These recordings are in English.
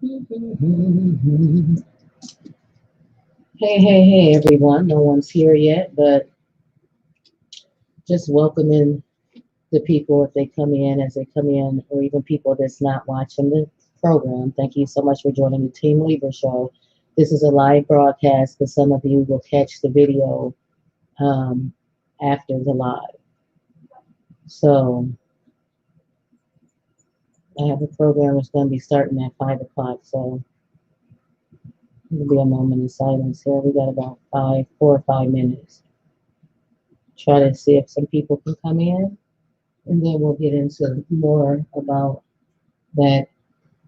Hey, everyone. No one's here yet, but just welcoming the people if they come in, as they come in, or even people that's not watching the program. Thank you so much for joining the Team Weaver Show. This is a live broadcast, but some of you will catch the video um, after the live. So I have a program that's going to be starting at 5 o'clock. So there'll be a moment of silence here. We got about 4 or 5 minutes. Try to see if some people can come in, and then we'll get into more about that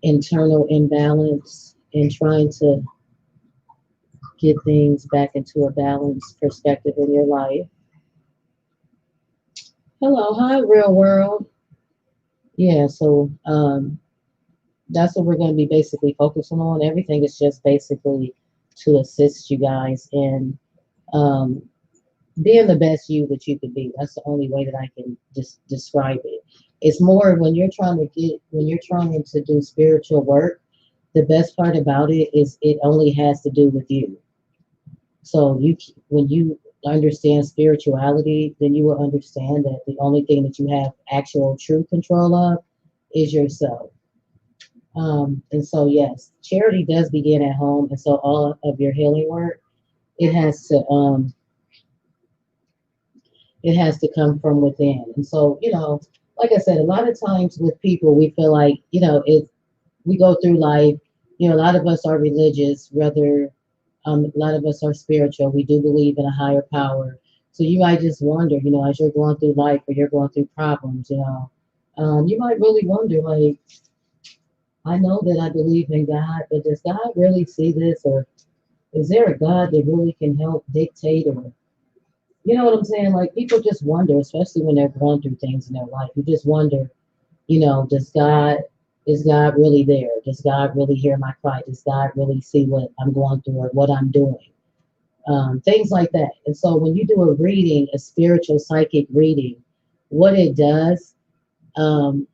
internal imbalance and trying to get things back into a balanced perspective in your life. Hello, hi, real world. Yeah, so that's what we're going to be basically focusing on. Everything is just basically to assist you guys in um, being the best you that you could be. That's the only way that I can just describe it. It's more when you're trying to do spiritual work, the best part about it is it only has to do with you. So when you understand spirituality, then you will understand that the only thing that you have actual true control of is yourself. And so yes, charity does begin at home, and so all of your healing work, it has to um, it has to come from within. And so like I said, a lot of times with people, we feel like it we go through life. A lot of us are religious, rather, a lot of us are spiritual. We do believe in a higher power. So you might just wonder, as you're going through life or you're going through problems, you might really wonder, like, I know that I believe in God, but does God really see this? Or is there a God that really can help dictate? Or, you know what I'm saying? Like, people just wonder, especially when they're going through things in their life. You just wonder, does God is God really there? Does God really hear my cry? Does God really see what I'm going through or what I'm doing? Things like that. And so when you do a reading, a spiritual psychic reading, what it does, um,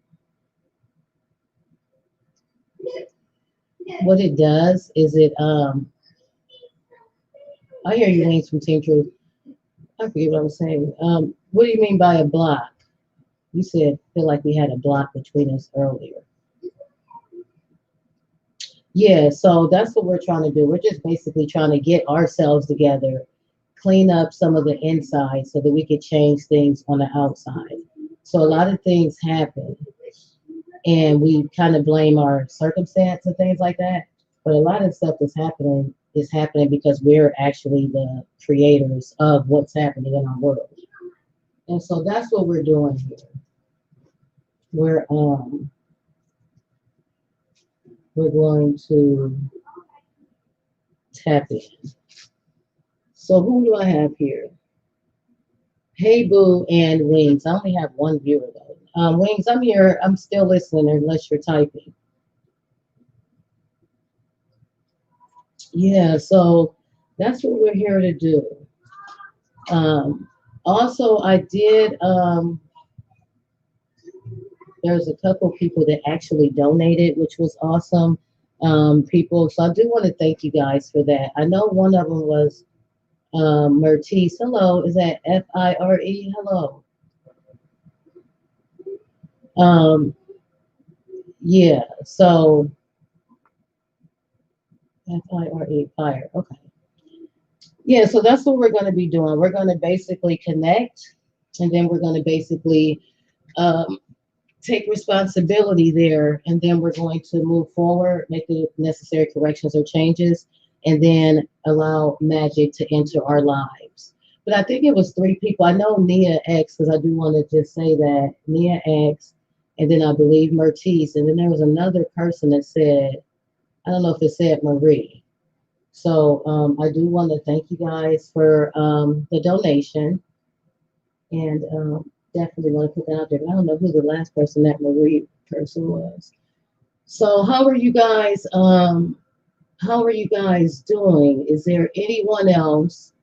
is I hear you, Wings from Team Truth. I forget what I was saying. What do you mean by a block? You said feel like we had a block between us earlier. Yeah, so that's what we're trying to do. We're just basically trying to get ourselves together, clean up some of the inside so that we could change things on the outside. So a lot of things happen and we kind of blame our circumstance and things like that. But a lot of stuff that's happening is happening because we're actually the creators of what's happening in our world. And so that's what we're doing here. We're um we're going to tap in. So who do I have here? Hey Boo and Wings. I only have one viewer though. Wings, I'm here. I'm still listening unless you're typing. Yeah, so that's what we're here to do. Um, Also, I did. There's a couple people that actually donated, which was awesome. People, so I do want to thank you guys for that. I know one of them was Mertice. Hello, is that Fire? Hello. Um, yeah. So Fire. Okay. Yeah. So that's what we're going to be doing. We're going to basically connect, and then we're going to basically um, take responsibility there, and then we're going to move forward, make the necessary corrections or changes, and then allow magic to enter our lives. But I think it was three people. I know Nia X, because I do want to just say that Nia X, and then I believe Mertice, and then there was another person that said, I don't know if it said Marie. So I do want to thank you guys for the donation, and definitely want to put that out there. But I don't know who the last person that Marie person was. So how are you guys doing? Is there anyone else?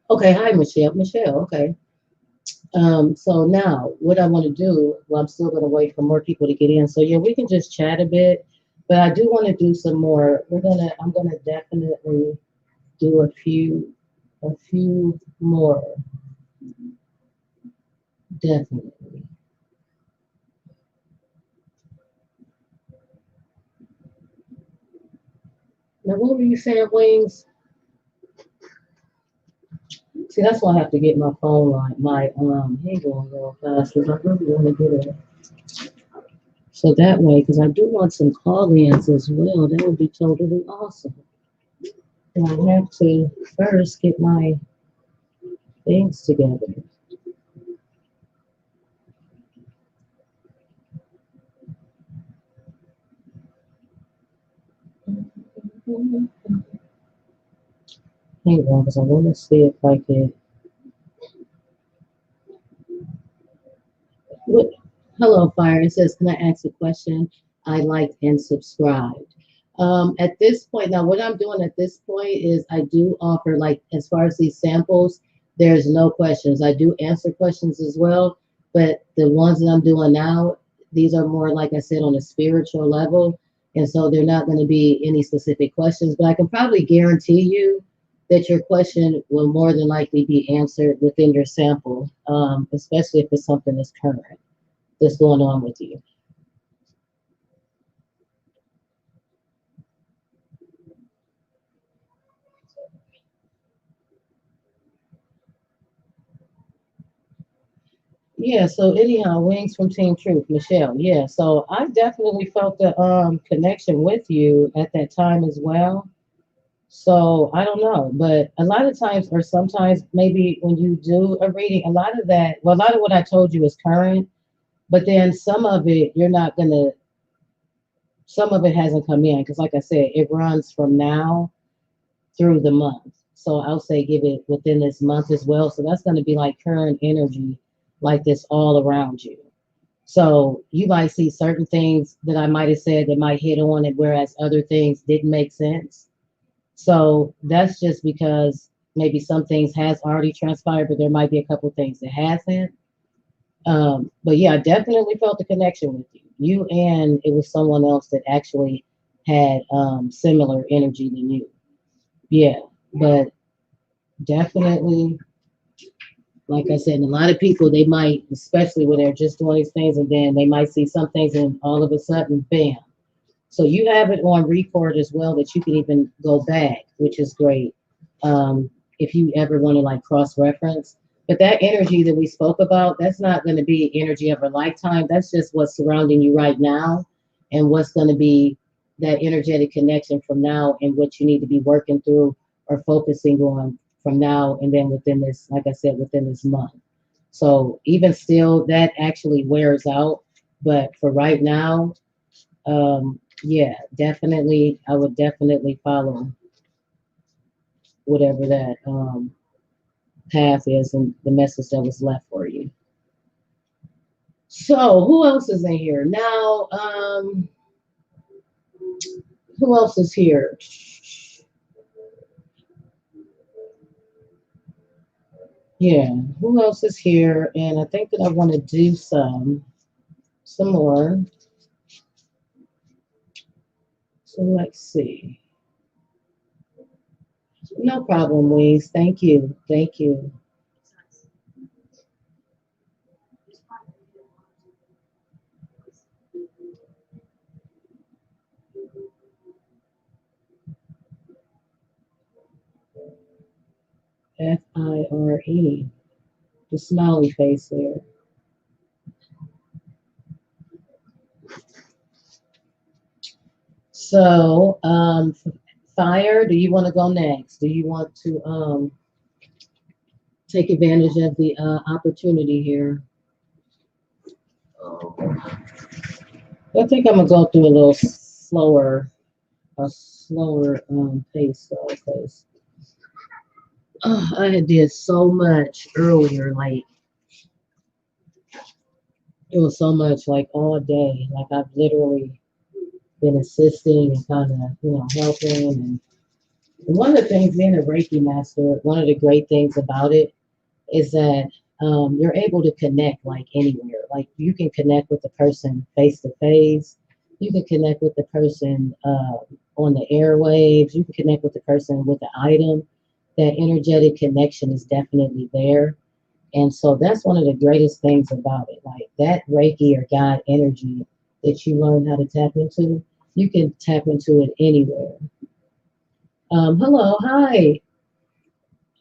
Okay, hi Michelle. Michelle, okay. So now what I want to do, well, I'm still going to wait for more people to get in. So yeah, we can just chat a bit, but I do want to do some more. I'm going to definitely do a few more, definitely. Now, what were you saying, Wings? See, that's why I have to get my phone line, hang on real fast, because I really want to get it. So that way, because I do want some call-ins as well. That would be totally awesome. And I have to first get my things together. Hang on, because I want to see if I can. What? Hello, Fire. It says, can I ask a question? I liked and subscribed. At this point, now what I'm doing at this point is I do offer, like, as far as these samples, there's no questions. I do answer questions as well, but the ones that I'm doing now, these are more, like I said, on a spiritual level. And so they're not going to be any specific questions, but I can probably guarantee you that your question will more than likely be answered within your sample, especially if it's something that's current that's going on with you. Yeah, so anyhow, Wings from Team Truth, Michelle. Yeah, so I definitely felt the connection with you at that time as well. So I don't know, but a lot of times, or sometimes maybe when you do a reading, a lot of that, well, a lot of what I told you is current, but then some of it you're not gonna, some of it hasn't come in because, like I said, it runs from now through the month. So I'll say give it within this month as well. So that's going to be like current energy, like this all around you. So you might see certain things that I might have said that might hit on it, whereas other things didn't make sense. So that's just because maybe some things has already transpired, but there might be a couple things that hasn't. But yeah, I definitely felt the connection with you. You and it was someone else that actually had similar energy than you. Yeah, but definitely, like I said, a lot of people they might, especially when they're just doing these things, and then they might see some things, and all of a sudden, bam. So you have it on record as well that you can even go back, which is great. If you ever want to like cross reference. But that energy that we spoke about, that's not going to be energy of a lifetime. That's just what's surrounding you right now and what's going to be that energetic connection from now and what you need to be working through or focusing on from now and then within this, like I said, within this month. So even still, that actually wears out. But for right now, yeah, definitely, I would definitely follow whatever that path is and the message that was left for you. So, who else is in here now? Who else is here? Yeah, who else is here? And I think that I want to do some more. So let's see. No problem, Louise. Thank you. Thank you. Fire, the smiley face there. So, Fire, do you want to go next? Do you want to take advantage of the opportunity here? I think I'm gonna go through a little slower, a slower pace though, because I had did so much earlier. Like it was so much, like all day. Like I've literally been assisting and kind of, helping. And one of the things being a Reiki master, one of the great things about it is that you're able to connect like anywhere. Like you can connect with the person face to face. You can connect with the person on the airwaves. You can connect with the person with the item. That energetic connection is definitely there. And so that's one of the greatest things about it. Like that Reiki or God energy that you learn how to tap into, you can tap into it anywhere. Hello, hi.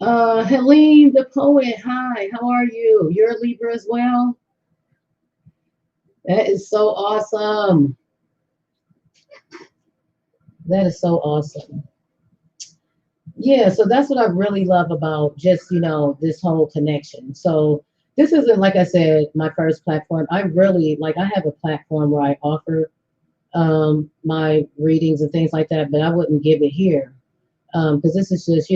Helene, the poet, hi, how are you? You're a Libra as well? That is so awesome. That is so awesome. Yeah, so that's what I really love about just, this whole connection. So this isn't, like I said, my first platform. I really, like, I have a platform where I offer my readings and things like that, but I wouldn't give it here because this is just,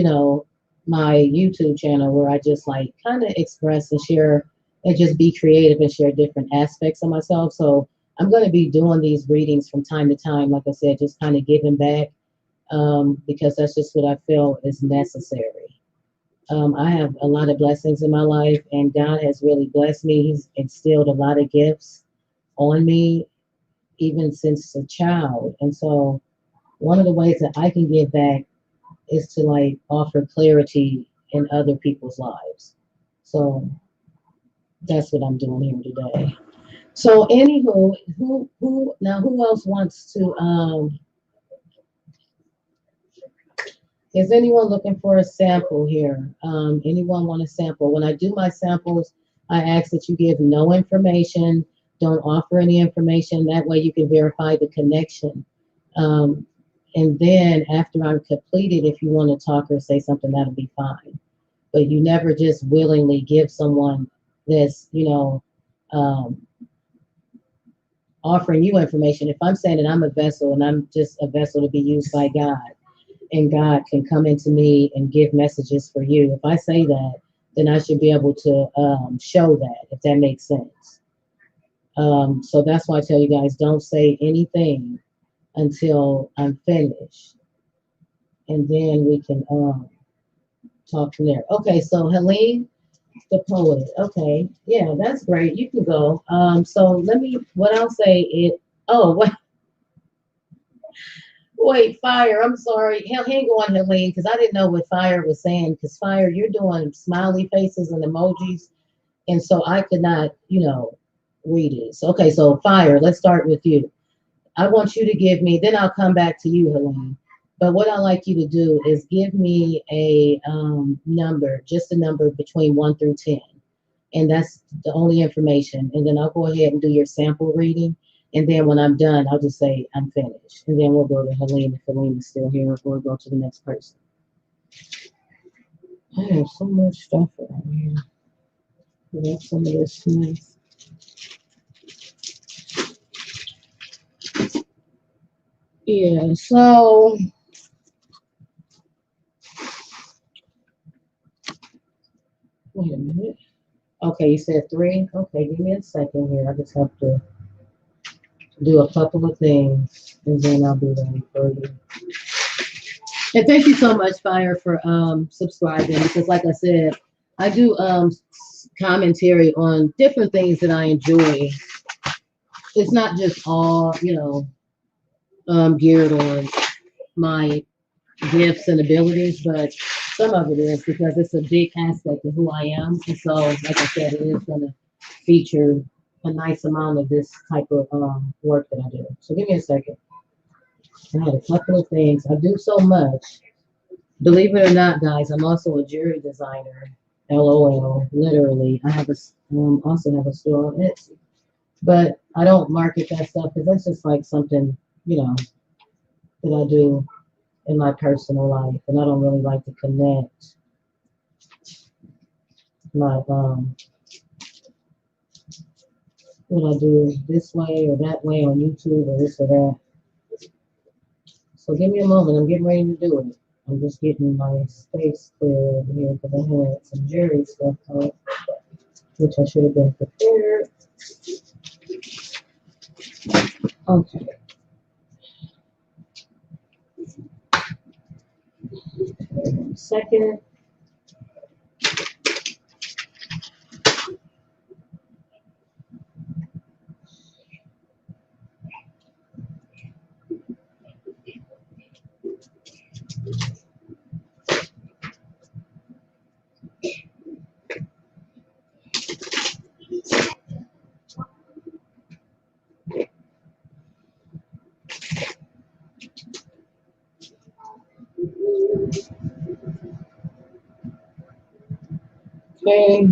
my YouTube channel where I just like kind of express and share and just be creative and share different aspects of myself. So I'm going to be doing these readings from time to time, like I said, just kind of giving back because that's just what I feel is necessary. I have a lot of blessings in my life, and God has really blessed me. He's instilled a lot of gifts on me, even since a child. And so, one of the ways that I can give back is to like offer clarity in other people's lives. So that's what I'm doing here today. So, anywho, who else wants to? Is anyone looking for a sample here? Anyone want a sample? When I do my samples, I ask that you give no information, don't offer any information. That way you can verify the connection. Um, and then after I'm completed, if you want to talk or say something, that'll be fine. But you never just willingly give someone this, um, offering you information. If I'm saying that I'm a vessel and I'm just a vessel to be used by God, and God can come into me and give messages for you. If I say that, then I should be able to show that, if that makes sense. So that's why I tell you guys, don't say anything until I'm finished, and then we can talk from there. Okay, so Helene, the poet. Okay, yeah, that's great. You can go. So what I'll say is, oh, wait, Fire, I'm sorry. Hang on, Helene, because I didn't know what Fire was saying. Because Fire, you're doing smiley faces and emojis, and so I could not, read it. So, okay, so Fire, let's start with you. I want you to give me, then I'll come back to you, Helene. But what I'd like you to do is give me a number, just a number between 1 through 10. And that's the only information. And then I'll go ahead and do your sample reading. And then when I'm done, I'll just say I'm finished. And then we'll go to Helene if Helene is still here, or we'll go to the next person. I have so much stuff around here. That's some of this nice. Yeah, so wait a minute. Okay, you said 3. Okay, give me a second here. I just have to do a couple of things and then I'll be ready for you. And thank you so much, Fire, for subscribing because, like I said, I do commentary on different things that I enjoy. It's not just all, geared on my gifts and abilities, but some of it is because it's a big aspect of who I am. And so, like I said, it is going to feature a nice amount of this type of work that I do. So give me a second. I had a couple of things. I do so much. Believe it or not, guys, I'm also a jewelry designer. LOL, literally. I have also have a store on Etsy, but I don't market that stuff because that's just like something that I do in my personal life, and I don't really like to connect my what I do this way or that way on YouTube or this or that. So give me a moment. I'm getting ready to do it. I'm just getting my space cleared here because I had some jewelry stuff out, which I should have been prepared. Okay. Second. Okay.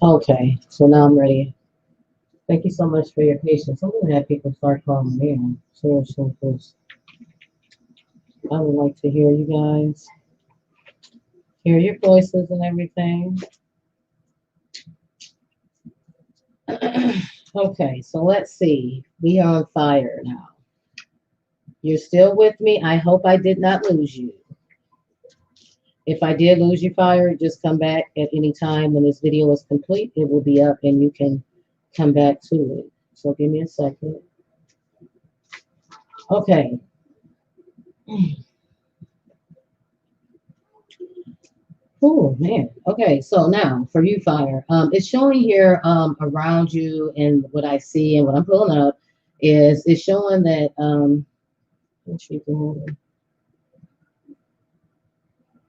Okay. So now I'm ready. Thank you so much for your patience. I'm gonna have people start calling me in. Seriously, because I would like to hear you guys, hear your voices and everything. Okay, so let's see. We are on fire now. You're still with me. I hope I did not lose you. If I did lose you, fire, just come back at any time when this video is complete. It will be up and you can come back to it. So give me a second. Okay. Oh man. Okay. So now for you, fire. It's showing here around you, and what I see and what I'm pulling up is it's showing that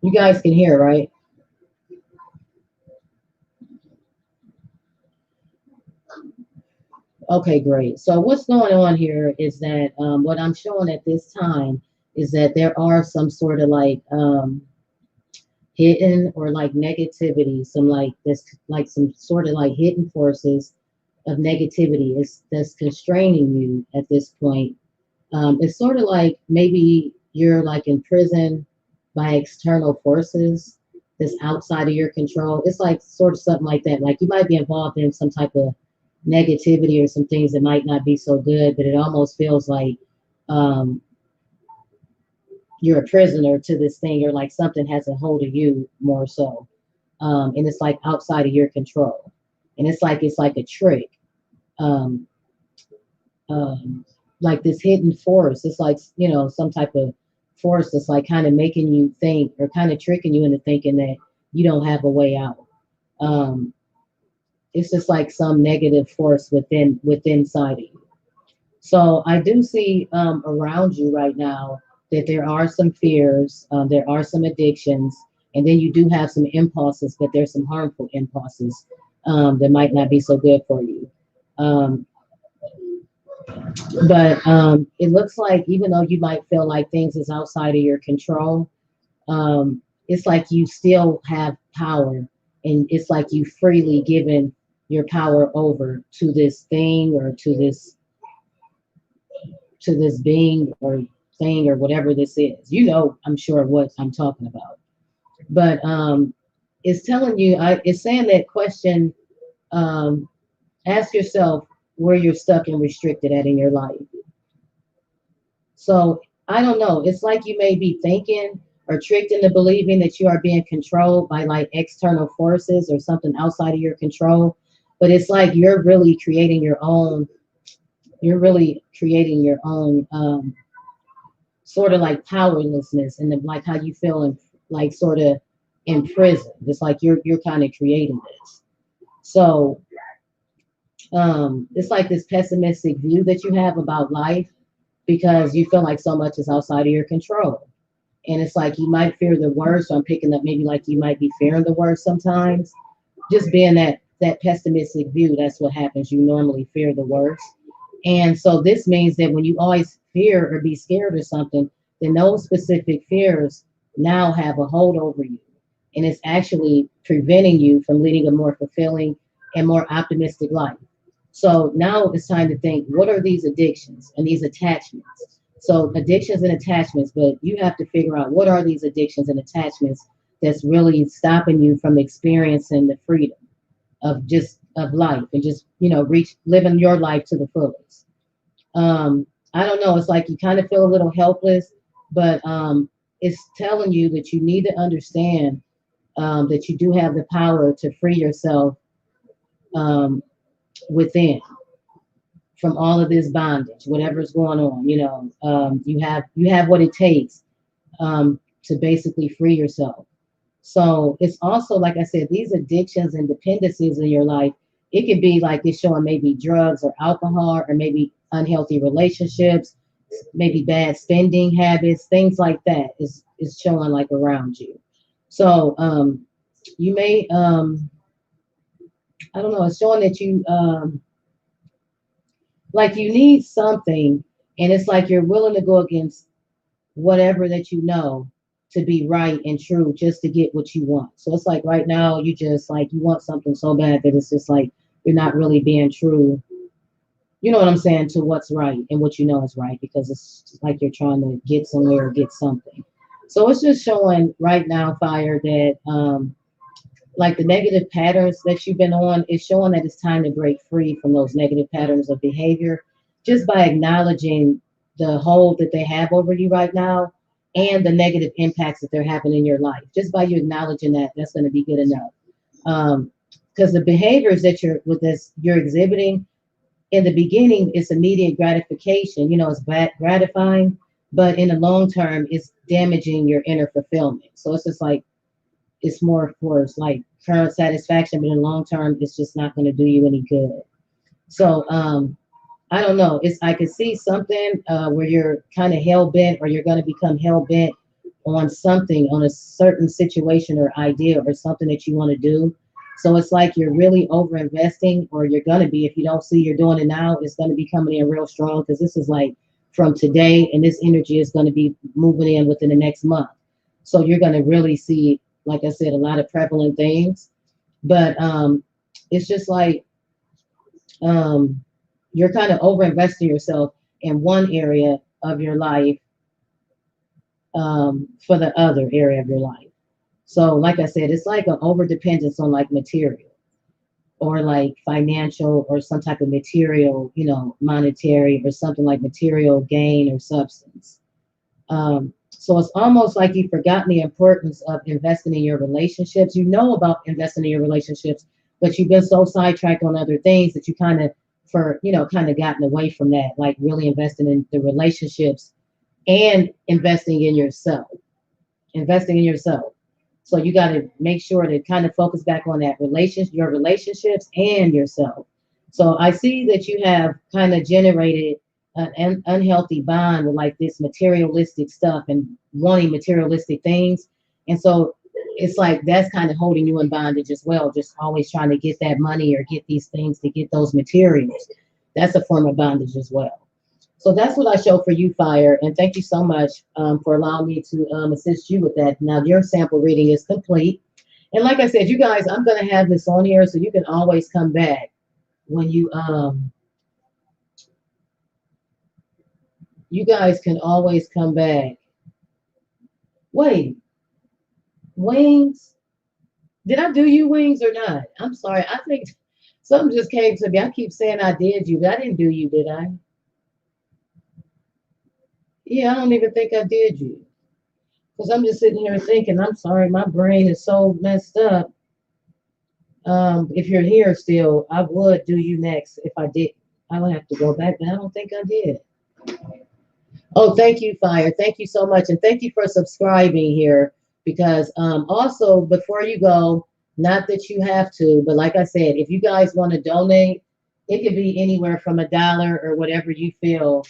you guys can hear, right? Okay, great. So what's going on here is that what I'm showing at this time is that there are some sort of like hidden or like negativity, some like this, like some sort of like hidden forces of negativity is that's constraining you at this point. It's sort of like maybe you're like in prison by external forces that's outside of your control. It's like sort of something like that. Like you might be involved in some type of negativity or some things that might not be so good, but it almost feels like um, you're a prisoner to this thing, or like something has a hold of you more so, and it's like outside of your control, and it's like a trick, um, um, like this hidden force. It's like some type of force that's like kind of making you think or kind of tricking you into thinking that you don't have a way out. Um, it's just like some negative force within inside of you. So I do see around you right now that there are some fears, there are some addictions, and then you do have some impulses, but there's some harmful impulses that might not be so good for you. Um, but it looks like even though you might feel like things is outside of your control, it's like you still have power, and it's like you freely given your power over to this thing or to this being or thing or whatever this is. I'm sure what I'm talking about. But it's telling you, it's saying that question, um, ask yourself where you're stuck and restricted at in your life. So I don't know. It's like you may be thinking or tricked into believing that you are being controlled by like external forces or something outside of your control. But it's like you're really creating your own sort of like powerlessness and like how you feel in like sort of in prison. It's like you're kind of creating this. So it's like this pessimistic view that you have about life because you feel like so much is outside of your control. And it's like you might fear the worst. So I'm picking up maybe like you might be fearing the worst sometimes. Just being that pessimistic view, that's what happens. You normally fear the worst. And so this means that when you always fear or be scared or something, then those specific fears now have a hold over you. And it's actually preventing you from leading a more fulfilling and more optimistic life. So now it's time to think, what are these addictions and these attachments? So addictions and attachments, but you have to figure out what are these addictions and attachments that's really stopping you from experiencing the freedom of life and just reach living your life to the fullest. I don't know. It's like you kind of feel a little helpless, but it's telling you that you need to understand that you do have the power to free yourself um, within from all of this bondage, whatever's going on. You have what it takes to basically free yourself. So it's also like I said, these addictions and dependencies in your life. It could be like it's showing maybe drugs or alcohol or maybe unhealthy relationships, maybe bad spending habits, things like that is showing like around you. So you may I don't know, it's showing that you like you need something, and it's like you're willing to go against whatever that you know to be right and true just to get what you want. So it's like right now you just like you want something so bad that it's just like you're not really being true. You know what I'm saying, to what's right and what you know is right, because it's like you're trying to get somewhere or get something. So it's just showing right now, fire, that like the negative patterns that you've been on is showing that it's time to break free from those negative patterns of behavior just by acknowledging the hold that they have over you right now and the negative impacts that they're having in your life. Just by you acknowledging that, that's going to be good enough. Because the behaviors that you're exhibiting in the beginning, it's immediate gratification. You know, it's gratifying, but in the long term, it's damaging your inner fulfillment. So it's just like it's more for it's like current satisfaction, but in the long term, it's just not going to do you any good. So I don't know. It's I could see something where you're kind of hell bent, or you're going to become hell bent on something, on a certain situation or idea or something that you want to do. So it's like you're really over investing, or you're going to be, if you don't see you're doing it now, it's going to be coming in real strong, because this is like from today, and this energy is going to be moving in within the next month. So you're going to really see, like I said, a lot of prevalent things. But it's just like um, you're kind of over investing yourself in one area of your life for the other area of your life. So, like I said, it's like an over dependence on like material or like financial or some type of material, you know, monetary or something like material gain or substance. So it's almost like you've forgotten the importance of investing in your relationships. You know about investing in your relationships, but you've been so sidetracked on other things that you kind of, for, you know, kind of gotten away from that, like really investing in the relationships and investing in yourself. So you got to make sure to kind of focus back on that your relationships and yourself. So I see that you have kind of generated an unhealthy bond with like this materialistic stuff and wanting materialistic things. And so it's like that's kind of holding you in bondage as well, just always trying to get that money or get these things to get those materials. That's a form of bondage as well. So that's what I show for you, Fire. And thank you so much for allowing me to assist you with that. Now, your sample reading is complete. And like I said, you guys, I'm going to have this on here so you can always come back when you guys can always come back. Wait, wings? Did I do you wings or not? I'm sorry. I think something just came to me. I keep saying I did you, but I didn't do you, did I? Yeah, I don't even think I did you. Because I'm just sitting here thinking, I'm sorry, my brain is so messed up. If you're here still, I would do you next if I did. I would have to go back, but I don't think I did. Oh, thank you, Fire. Thank you so much. And thank you for subscribing here. Because also, before you go, not that you have to, but like I said, if you guys want to donate, it could be anywhere from $1 or whatever you feel.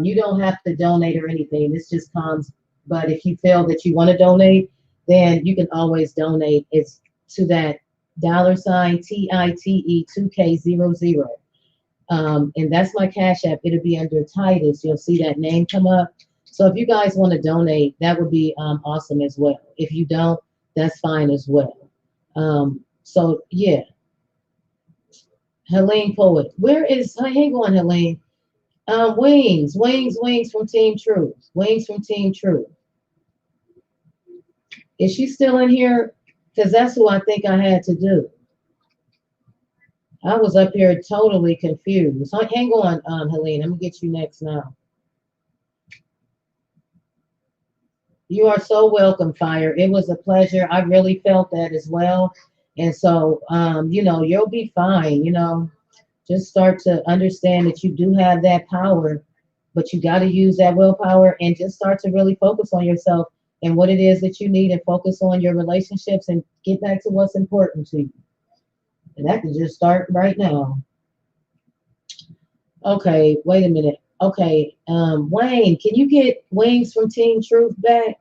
You don't have to donate or anything. This just comes. But if you feel that you want to donate, then you can always donate. It's to that $ TITE 2K00. And that's my Cash App. It'll be under Titus. You'll see that name come up. So if you guys want to donate, that would be awesome as well. If you don't, that's fine as well. So yeah, Helene Poet. Where is, hang on, Helene. Wings from Team Truth. Wings from Team Truth. Is she still in here? Because that's who I think I had to do. I was up here totally confused. So hang on, Helene. I'm gonna get you next now. You are so welcome, Fire. It was a pleasure. I really felt that as well. And so, you know, you'll be fine. You know, just start to understand that you do have that power, but you got to use that willpower and just start to really focus on yourself and what it is that you need, and focus on your relationships and get back to what's important to you. And that can just start right now. Okay, wait a minute. Okay, Wayne, can you get Wings from Team Truth back?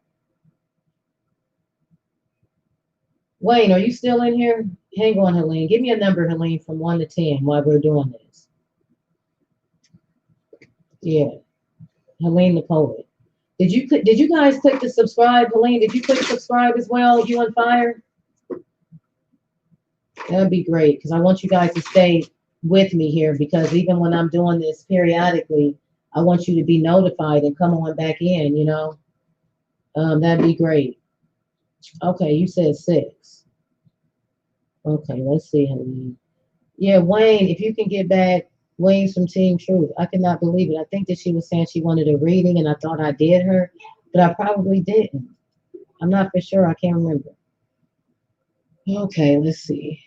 Wayne, are you still in here? Hang on, Helene. Give me a number, Helene, from 1 to 10 while we're doing this. Yeah, Helene the poet. Did you guys click the subscribe, Helene? Did you click subscribe as well? You on fire? That'd be great because I want you guys to stay with me here because even when I'm doing this periodically, I want you to be notified and come on back in. That'd be great. Okay, you said 6. Okay, let's see, Helene. Yeah, Wayne, if you can get back Wayne's from Team Truth. I cannot believe it. I think that she was saying she wanted a reading and I thought I did her, but I probably didn't. I'm not for sure. I can't remember. Okay, let's see.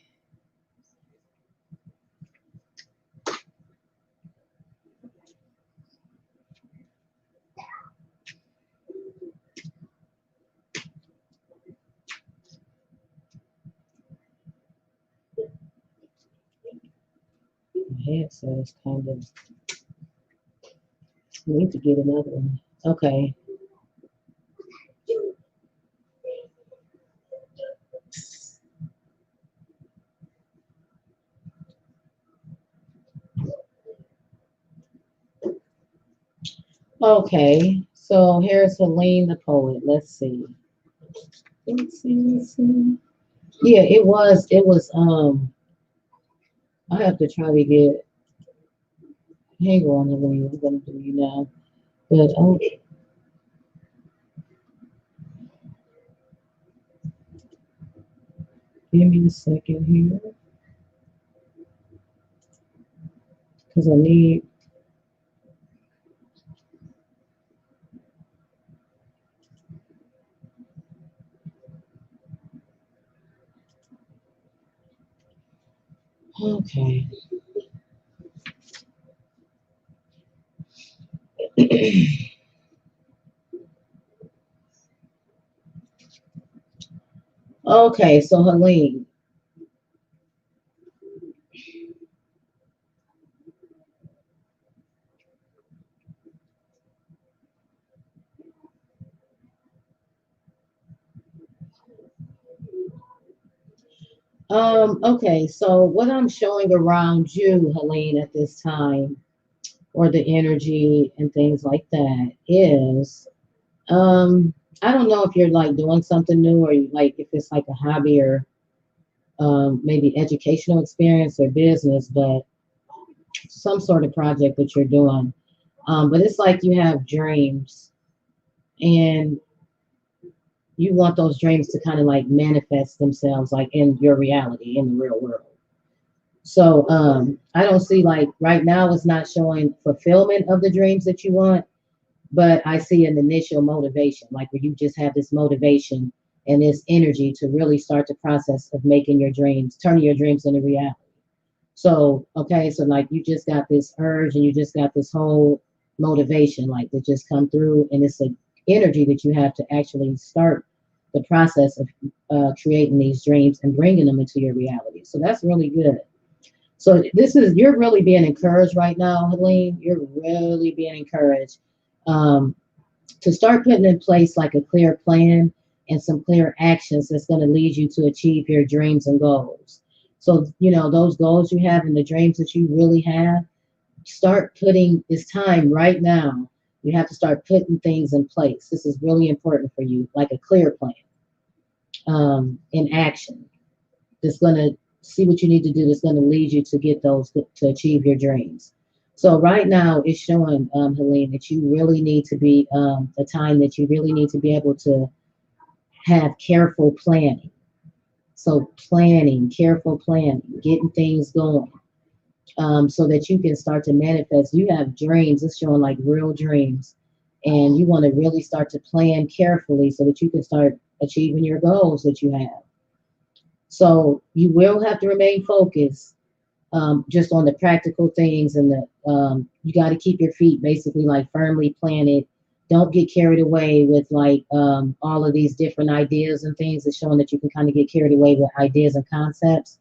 My headset is kind of, I need to get another one. Okay. Okay. So here's Helene the poet. Let's see. Let's see. Yeah, it was I have to try to get hang on, Helene. I'm gonna do you now. But give me a second here. Because I need okay. Okay, so Helene. Okay, so what I'm showing around you, Helene, at this time, or the energy and things like that, is I don't know if you're like doing something new or like if it's like a hobby or maybe educational experience or business, but some sort of project that you're doing. But it's like you have dreams and you want those dreams to kind of like manifest themselves like in your reality in the real world. So I don't see like right now it's not showing fulfillment of the dreams that you want, but I see an initial motivation, like where you just have this motivation and this energy to really start the process of making your dreams, turning your dreams into reality. So, okay, so like you just got this urge and you just got this whole motivation like to just come through, and it's a energy that you have to actually start the process of creating these dreams and bringing them into your reality. So that's really good. So you're really being encouraged right now, Helene. You're really being encouraged um, to start putting in place like a clear plan and some clear actions that's going to lead you to achieve your dreams and goals. So, those goals you have and the dreams that you really have, start putting this time right now. You have to start putting things in place. This is really important for you, like a clear plan in action that's going to see what you need to do that's going to lead you to get those to achieve your dreams. So right now it's showing, Helene, that you really need to be a time that you really need to be able to have careful planning. So planning, careful planning, getting things going, so that you can start to manifest. You have dreams. It's showing like real dreams, and you want to really start to plan carefully so that you can start achieving your goals that you have. So you will have to remain focused just on the practical things and you got to keep your feet basically like firmly planted. Don't get carried away with like all of these different ideas and things. It's showing that you can kind of get carried away with ideas and concepts.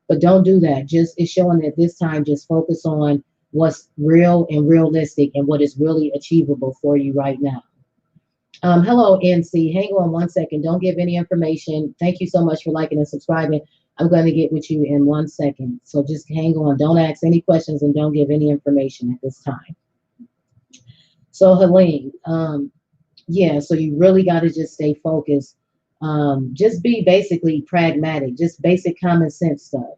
But don't do that. Just it's showing that this time just focus on what's real and realistic and what is really achievable for you right now. Hello, NC. Hang on one second. Don't give any information. Thank you so much for liking and subscribing. I'm going to get with you in 1 second. So just hang on. Don't ask any questions and don't give any information at this time. So, Helene, yeah, so you really got to just stay focused. Just be basically pragmatic, just basic common sense stuff.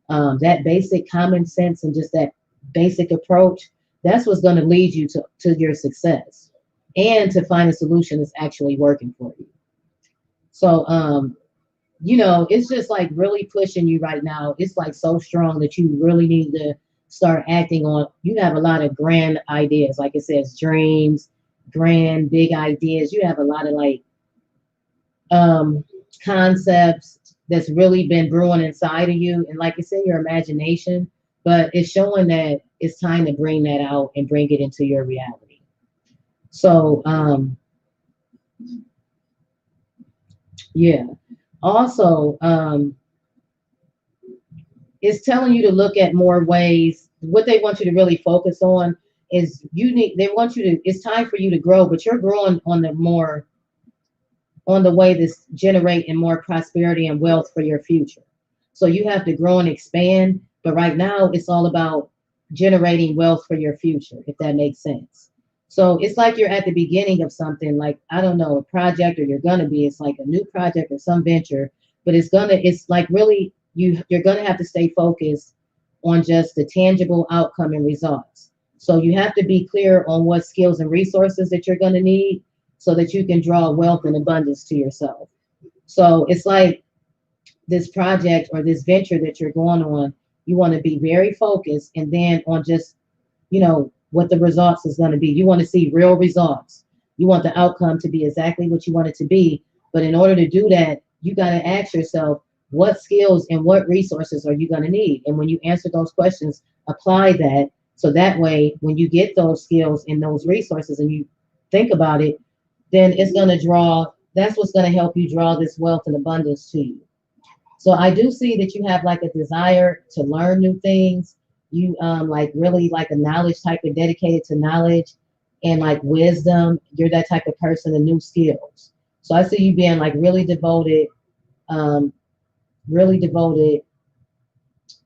That basic common sense and just that basic approach, that's what's going to lead you to your success and to find a solution that's actually working for you. So, it's just like really pushing you right now. It's like so strong that you really need to start acting on. You have a lot of grand ideas, like it says, dreams, grand, big ideas. You have a lot of like um, concepts that's really been brewing inside of you. And like it's in your imagination, but it's showing that it's time to bring that out and bring it into your reality. So, yeah. Also, it's telling you to look at more ways. What they want you to really focus on is they want you to, it's time for you to grow, but you're growing on the way to generate and more prosperity and wealth for your future. So you have to grow and expand, but right now it's all about generating wealth for your future, if that makes sense. So it's like you're at the beginning of something, like, I don't know, a project, or you're gonna be, it's like a new project or some venture, but it's like really, you're gonna have to stay focused on just the tangible outcome and results. So you have to be clear on what skills and resources that you're gonna need so that you can draw wealth and abundance to yourself. So it's like this project or this venture that you're going on, you want to be very focused and then on just, what the results is going to be. You want to see real results. You want the outcome to be exactly what you want it to be. But in order to do that, you got to ask yourself, what skills and what resources are you going to need? And when you answer those questions, apply that. So that way, when you get those skills and those resources and you think about it, then it's going to that's what's going to help you draw this wealth and abundance to you. So I do see that you have like a desire to learn new things. You like really like a knowledge type of dedicated to knowledge and like wisdom. You're that type of person and new skills. So I see you being like um, really devoted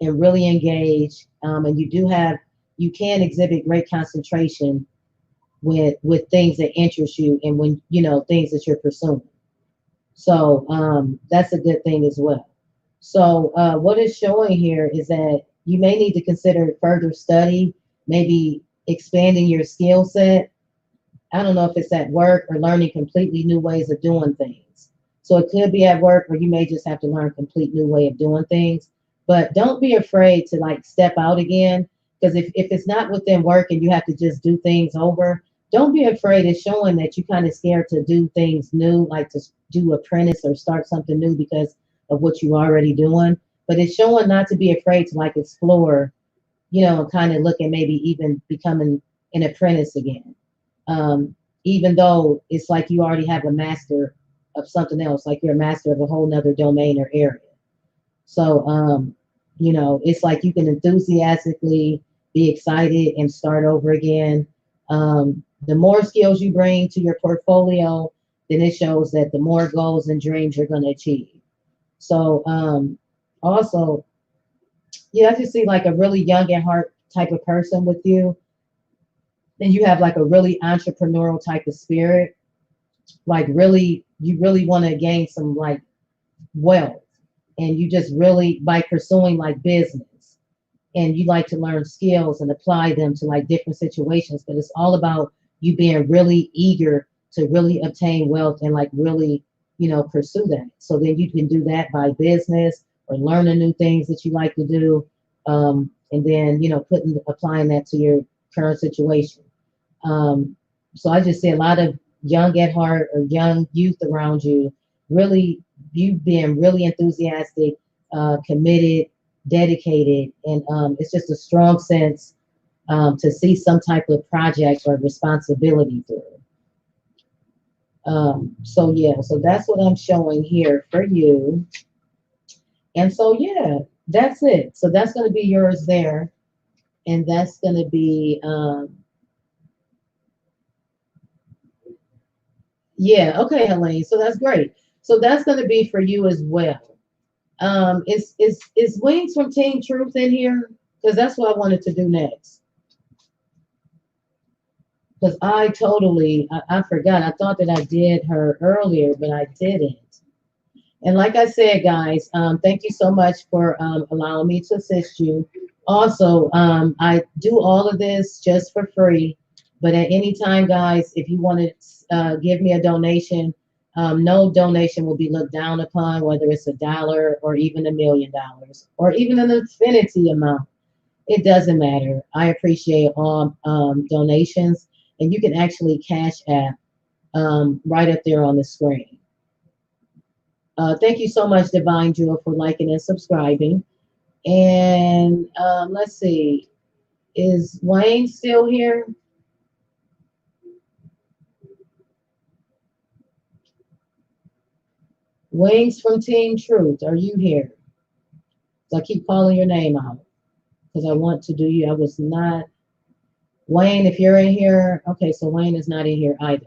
and really engaged. And you can exhibit great concentration with things that interest you and when, things that you're pursuing. So that's a good thing as well. So what it's showing here is that you may need to consider further study, maybe expanding your skill set. I don't know if it's at work or learning completely new ways of doing things. So it could be at work, or you may just have to learn a complete new way of doing things. But don't be afraid to like step out again, because if it's not within work and you have to just do things over, don't be afraid. It's showing that you kind of scared to do things new, like to do apprentice or start something new because of what you're already doing. But it's showing not to be afraid to like explore, and kind of look at maybe even becoming an apprentice again. Even though it's like you already have a master of something else, like you're a master of a whole nother domain or area. So, it's like you can enthusiastically be excited and start over again. The more skills you bring to your portfolio, then it shows that the more goals and dreams you're going to achieve. So, also, yeah, I just see like a really young at heart type of person with you. Then you have like a really entrepreneurial type of spirit. Like really, you really want to gain some like wealth, and you just really by pursuing like business, and you like to learn skills and apply them to like different situations. But it's all about you being really eager to really obtain wealth and like really, pursue that. So then you can do that by business or learning new things that you like to do, and then applying that to your current situation. So I just see a lot of young at heart or young youth around you, really, you being really enthusiastic, committed, dedicated, and it's just a strong sense to see some type of project or responsibility through. So that's what I'm showing here for you. And so, yeah, That's it. So that's going to be yours there. And that's going to be, yeah, okay, Helene. So that's great. So that's going to be for you as well. Is Wings from Team Truth in here? Because that's what I wanted to do next. Because I forgot. I thought that I did her earlier, but I didn't. And like I said, guys, thank you so much for allowing me to assist you. Also, I do all of this just for free. But at any time, guys, if you want to give me a donation, no donation will be looked down upon, whether it's $1 or even $1 million or even an infinity amount. It doesn't matter. I appreciate all donations, and you can actually cash app right up there on the screen. Thank you so much, Divine Jewel, for liking and subscribing. And let's see, is Wayne still here? Wayne's from Team Truth. Are you here? So I keep calling your name out because I want to do you. I was not Wayne. If you're in here, okay. So Wayne is not in here either.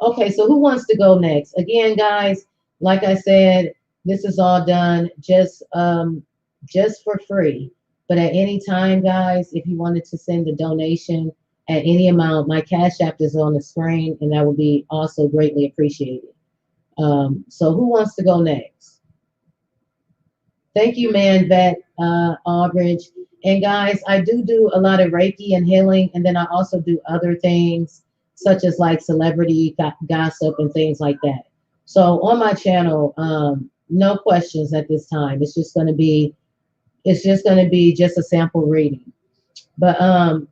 Okay, so who wants to go next? Again, guys, like I said, this is all done just for free. But at any time, guys, if you wanted to send a donation at any amount, my Cash App is on the screen, and that would be also greatly appreciated. So who wants to go next? Thank you, man, Vet Aldridge. And guys, I do a lot of Reiki and healing, and then I also do other things such as like celebrity gossip and things like that. So on my channel, no questions at this time. It's just going to be just a sample reading. But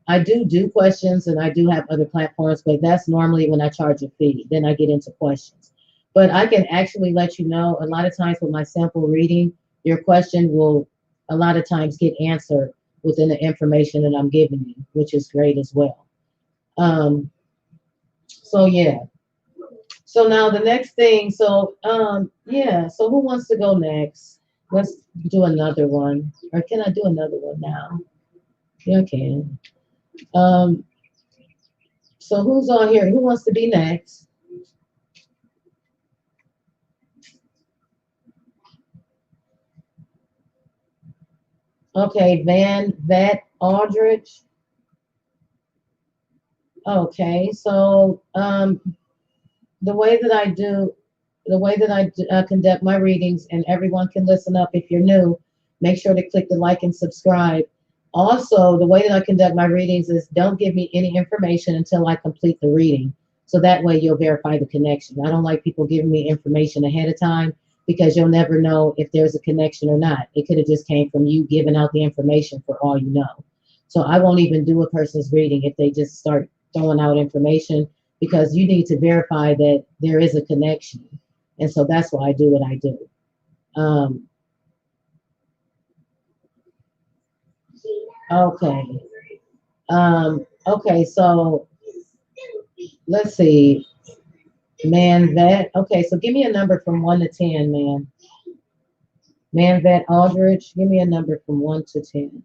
I do questions, and I do have other platforms, but that's normally when I charge a fee. Then I get into questions. But I can actually let you know a lot of times with my sample reading, your question will a lot of times get answered within the information that I'm giving you, which is great as well. Um, so yeah. So now the next thing, yeah, so who wants to go next? Let's do another one. Or can I do another one now? Yeah, I can. Um, so who's on here? Who wants to be next? Okay, Vet Aldrich. Okay, so the way that I do, the way that I conduct my readings, and everyone can listen up if you're new. Make sure to click the like and subscribe. Also, the way that I conduct my readings is don't give me any information until I complete the reading. So that way you'll verify the connection. I don't like people giving me information ahead of time because you'll never know if there's a connection or not. It could have just came from you giving out the information for all you know. So I won't even do a person's reading if they just start throwing out information because you need to verify that there is a connection. And so that's why I do what I do. Um, okay. Okay, so let's see. Man vet. Okay, so give me a number from 1 to 10, man. Man vet Aldridge, give me a number from 1 to 10.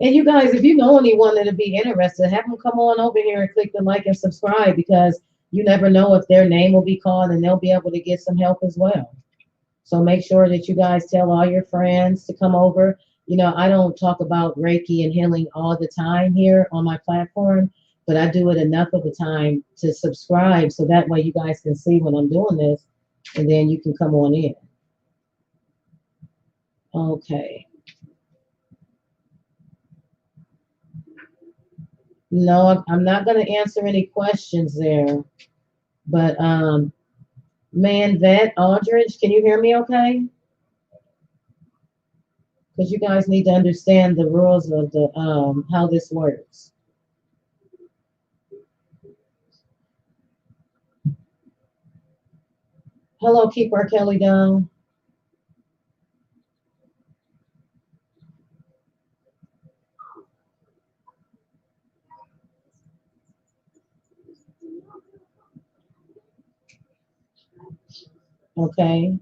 And you guys, if you know anyone that'd be interested, have them come on over here and click the like and subscribe because you never know if their name will be called and they'll be able to get some help as well. So make sure that you guys tell all your friends to come over. I don't talk about Reiki and healing all the time here on my platform, but I do it enough of the time to subscribe so that way you guys can see when I'm doing this and then you can come on in. Okay. No, I'm not going to answer any questions there, but man, Vet Aldridge, can you hear me okay? Because you guys need to understand the rules of the how this works. Hello, keep R. Kelly down. Okay.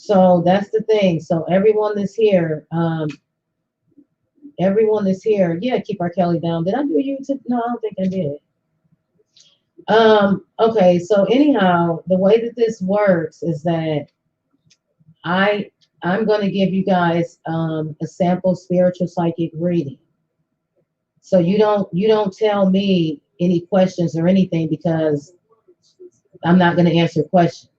So that's the thing. So everyone that's here, yeah, keep our Kelly down. Did I do you? No, I don't think I did. Okay, so anyhow, the way that this works is that I I'm going to give you guys a sample spiritual psychic reading. So you don't tell me any questions or anything because I'm not going to answer questions.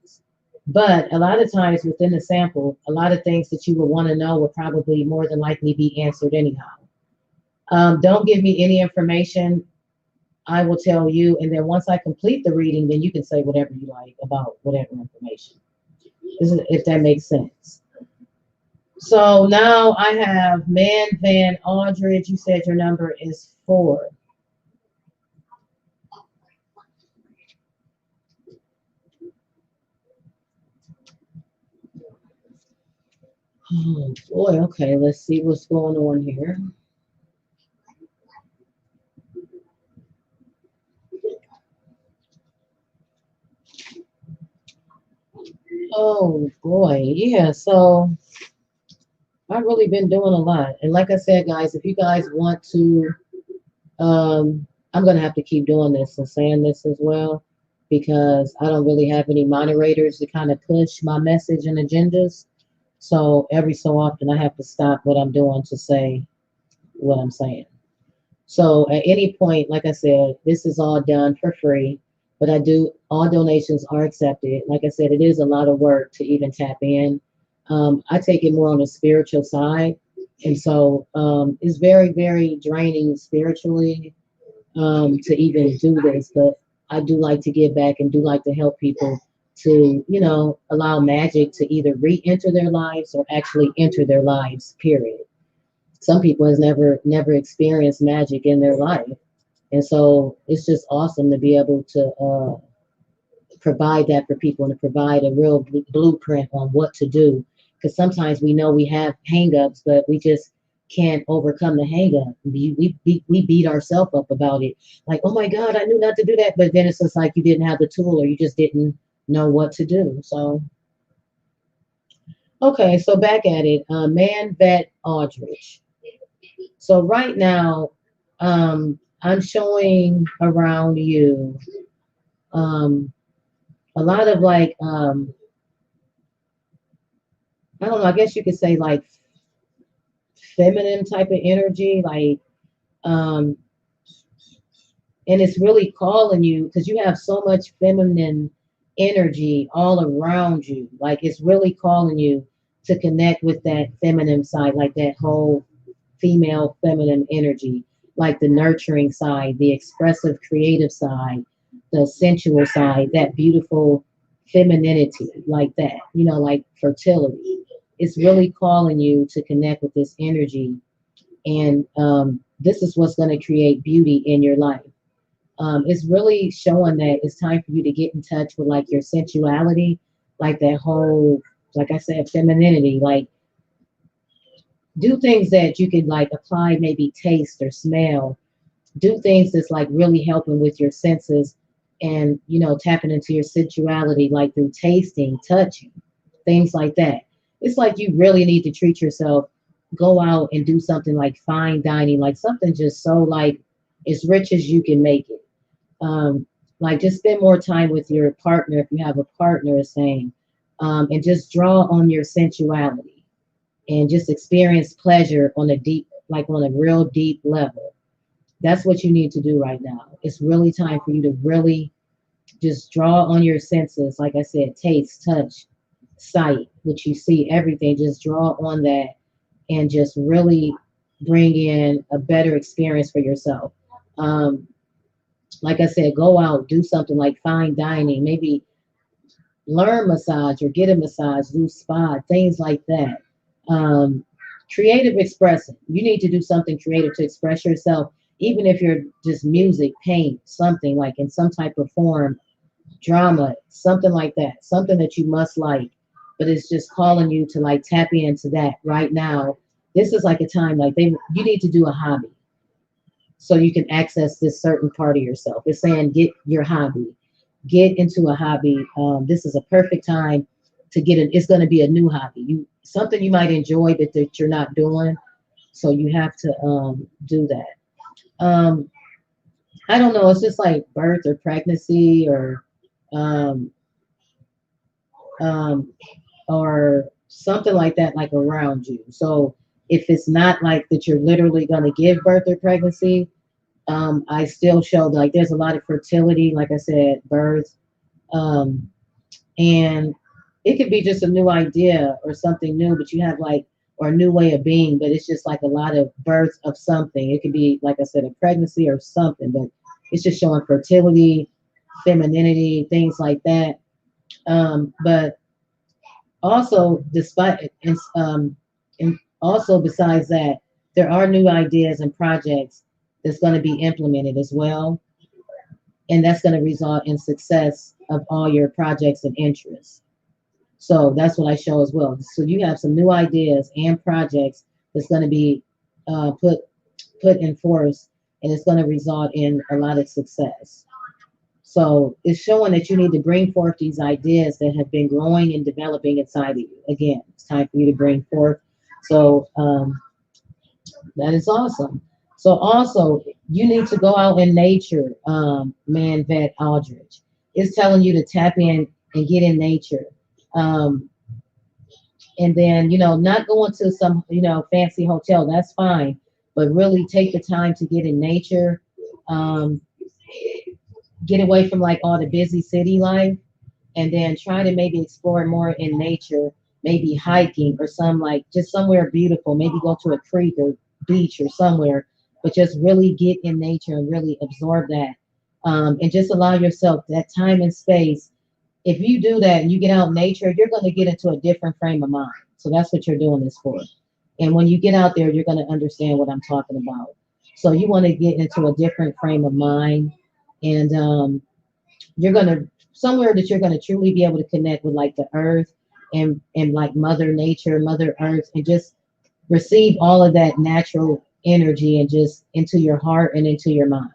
But a lot of times within the sample, a lot of things that you would want to know will probably more than likely be answered anyhow. Don't give me any information. I will tell you, and then once I complete the reading, then you can say whatever you like about whatever information. If that makes sense. So now I have Man Van Aldridge. You said your number is 4. Oh boy, okay, let's see what's going on here. Oh boy, yeah, so I've really been doing a lot. And like I said, guys, if you guys want to, I'm gonna have to keep doing this and saying this as well because I don't really have any moderators to kind of push my message and agendas. So every so often I have to stop what I'm doing to say what I'm saying. So at any point, like I said, this is all done for free, but all donations are accepted. Like I said, it is a lot of work to even tap in. I take it more on the spiritual side. And so it's very, very draining spiritually to even do this. But I do like to give back and do like to help people to, allow magic to either re-enter their lives or actually enter their lives, period. Some people has never experienced magic in their life, and so it's just awesome to be able to provide that for people and to provide a real blueprint on what to do, because sometimes we know we have hangups but we just can't overcome the hangup. We beat ourselves up about it, like, oh my god, I knew not to do that, but then it's just like you didn't have the tool or you just didn't know what to do. So okay, so back at it, Man Vet Aldrich. So right now, I'm showing around you um, a lot of like I don't know. I guess you could say like feminine type of energy, like um, and it's really calling you because you have so much feminine energy all around you. Like it's really calling you to connect with that feminine side, like that whole female feminine energy, like the nurturing side, the expressive creative side, the sensual side, that beautiful femininity, like that, like fertility. It's really calling you to connect with this energy. And this is what's going to create beauty in your life. It's really showing that it's time for you to get in touch with like your sensuality, like that whole, like I said, femininity, like do things that you could like apply, maybe taste or smell, do things that's like really helping with your senses and tapping into your sensuality, like through tasting, touching, things like that. It's like you really need to treat yourself. Go out and do something like fine dining, like something just so like as rich as you can make it. um, like just spend more time with your partner if you have a partner, saying, and just draw on your sensuality and just experience pleasure on a deep, like on a real deep level. That's what you need to do right now. It's really time for you to really just draw on your senses. Like I said, taste, touch, sight, which you see, everything. Just draw on that and just really bring in a better experience for yourself. Um, like I said, go out, do something like fine dining, maybe learn massage or get a massage, do spa, things like that. Um, Creative expression. You need to do something creative to express yourself, even if you're just music, paint, something like in some type of form, drama, something like that, something that you must like, but it's just calling you to like tap into that right now. This is like a time like you need to do a hobby so you can access this certain part of yourself. It's saying get your hobby, get into a hobby. This is a perfect time. to get it. It's going to be a new hobby. You something you might enjoy, but that you're not doing. So you have to do that. Um, I don't know. It's just like birth or pregnancy um, um, or something like that, like around you. So if it's not like that, you're literally going to give birth or pregnancy. I still show like there's a lot of fertility, like I said, birth, um, and it could be just a new idea or something new, but you have like or a new way of being, but it's just like a lot of birth of something. It could be like I said, a pregnancy or something, but it's just showing fertility, femininity, things like that. But also, despite and also besides that, there are new ideas and projects that's going to be implemented as well, and that's going to result in success of all your projects and interests. So that's what I show as well. So you have some new ideas and projects that's going to be put in force, and it's going to result in a lot of success. So it's showing that you need to bring forth these ideas that have been growing and developing inside of you. Again, it's time for you to bring forth. So that is awesome. So also, you need to go out in nature, man, vet Aldrich. It's telling you to tap in and get in nature. Um, and then, not going to some, fancy hotel, that's fine. But really take the time to get in nature. Um, get away from like all the busy city life and then try to maybe explore more in nature, maybe hiking or some like just somewhere beautiful, maybe go to a creek or beach or somewhere, but just really get in nature and really absorb that. And just allow yourself that time and space. If you do that and you get out in nature, you're going to get into a different frame of mind. So that's what you're doing this for. And when you get out there, you're going to understand what I'm talking about. So you want to get into a different frame of mind, and you're going to somewhere that you're going to truly be able to connect with like the earth and like mother nature, mother earth, and just receive all of that natural energy and just into your heart and into your mind.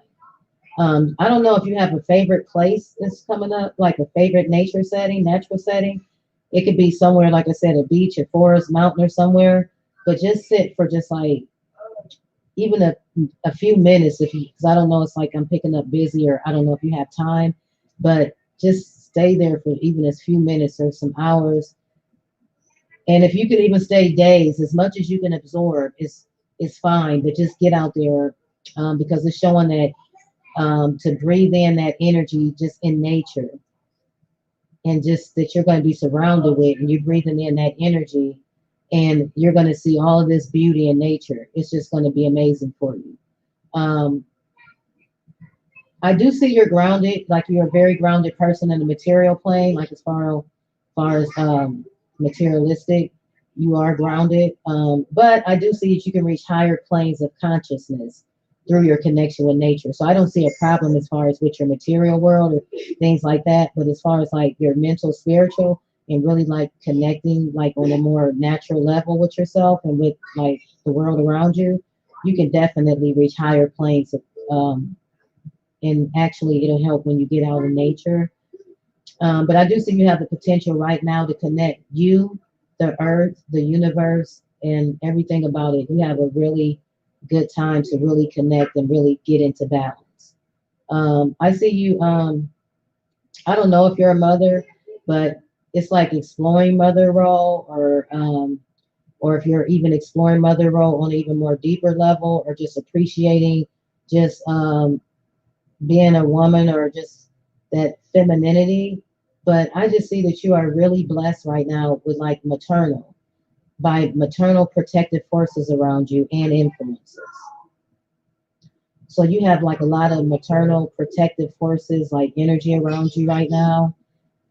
I don't know if you have a favorite place that's coming up, like a favorite nature setting, natural setting. It could be somewhere, like I said, a beach, a forest, mountain, or somewhere. But just sit for just like even a few minutes, if you, because I don't know, it's like I'm picking up busy, or I don't know if you have time, but just stay there for even as few minutes or some hours. And if you could even stay days, as much as you can absorb is fine. But just get out there, because it's showing that to breathe in that energy just in nature, and just that you're going to be surrounded with, and you're breathing in that energy, and you're going to see all of this beauty in nature. It's just going to be amazing for you. Um, I do see you're grounded, like you're a very grounded person in the material plane, like as far as materialistic, you are grounded. But I do see that you can reach higher planes of consciousness through your connection with nature. So I don't see a problem as far as with your material world or things like that. But as far as like your mental, spiritual, and really like connecting like on a more natural level with yourself and with like the world around you, you can definitely reach higher planes of and actually it'll help when you get out in nature. But I do see you have the potential right now to connect you, the earth, the universe, and everything about it. You have a really good time to really connect and really get into balance. I see you, I don't know if you're a mother, but it's like exploring mother role, or if you're even exploring mother role on an even more deeper level, or just appreciating just being a woman or just that femininity. But I just see that you are really blessed right now with like by maternal protective forces around you and influences. So you have like a lot of maternal protective forces, like energy around you right now,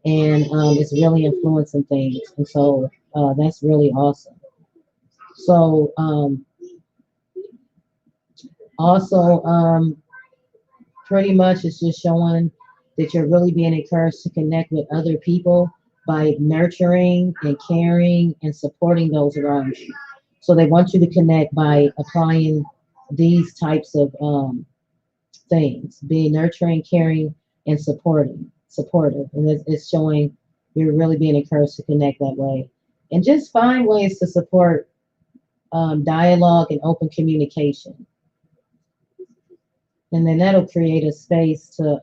and it's really influencing things. And so that's really awesome. So also, pretty much it's just showing that you're really being encouraged to connect with other people by nurturing and caring and supporting those around you. So they want you to connect by applying these types of things, being nurturing, caring, and supportive. And it's showing. You're really being encouraged to connect that way. And just find ways to support dialogue and open communication. And then that'll create a space to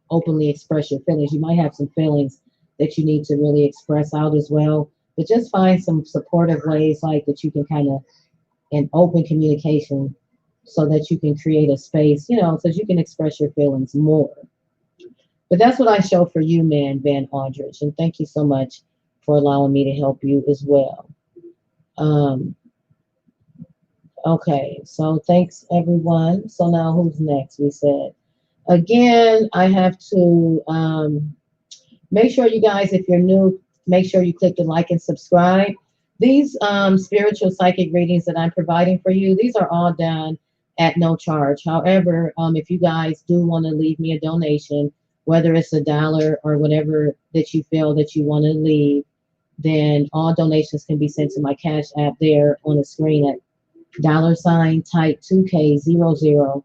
openly express your feelings. You might have some feelings that you need to really express out as well, but just find some supportive ways like that you can kind of in open communication so that you can create a space, so you can express your feelings more. But that's what I show for you, man, Van Aldrich. And thank you so much for allowing me to help you as well. Um, okay, so thanks everyone. So now who's next? We said again, I have to make sure you guys, if you're new, make sure you click the like and subscribe. These spiritual psychic readings that I'm providing for you, these are all done at no charge. However, if you guys do want to leave me a donation, whether it's $1 or whatever that you feel that you want to leave, then all donations can be sent to my Cash App there on the screen at $type 2K00,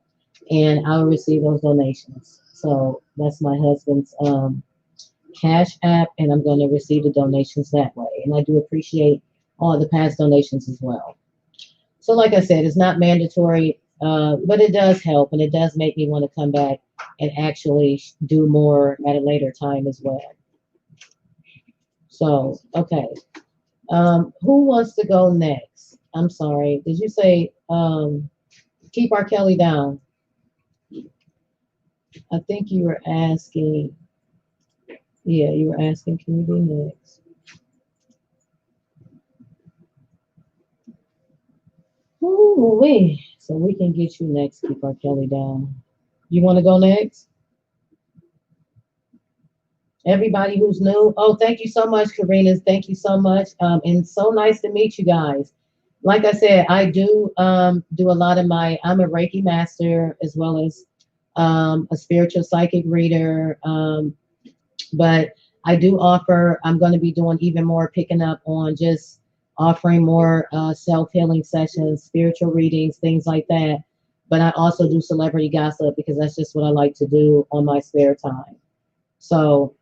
and I will receive those donations. So that's my husband's Cash App, and I'm going to receive the donations that way. And I do appreciate all the past donations as well. So like I said, it's not mandatory, but it does help, and it does make me want to come back and actually do more at a later time as well. So, okay. Who wants to go next? I'm sorry. Did you say keep R. Kelly down? I think you were asking. Yeah, you were asking, can you be next? Ooh, wait. So we can get you next, keep R. Kelly down. You want to go next? Everybody who's new. Oh, thank you so much, Karina. Thank you so much. And so nice to meet you guys. Like I said, I do a lot of I'm a Reiki master as well as a spiritual psychic reader. But I do offer, I'm going to be doing even more, picking up on just offering more self-healing sessions, spiritual readings, things like that. But I also do celebrity gossip because that's just what I like to do on my spare time. So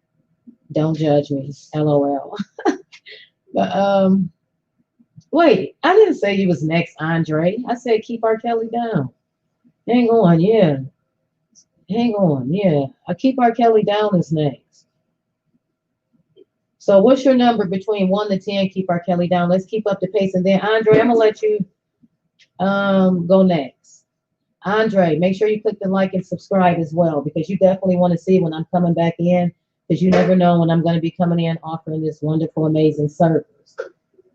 don't judge me, LOL. But wait, I didn't say you was next, Andre. I said keep R. Kelly down. Hang on, yeah. Hang on, yeah. I keep R. Kelly down is next. So what's your number between 1 to 10? Keep R. Kelly down. Let's keep up the pace. And then Andre, I'm gonna let you go next. Andre, make sure you click the like and subscribe as well, because you definitely want to see when I'm coming back in, because you never know when I'm going to be coming in offering this wonderful, amazing service.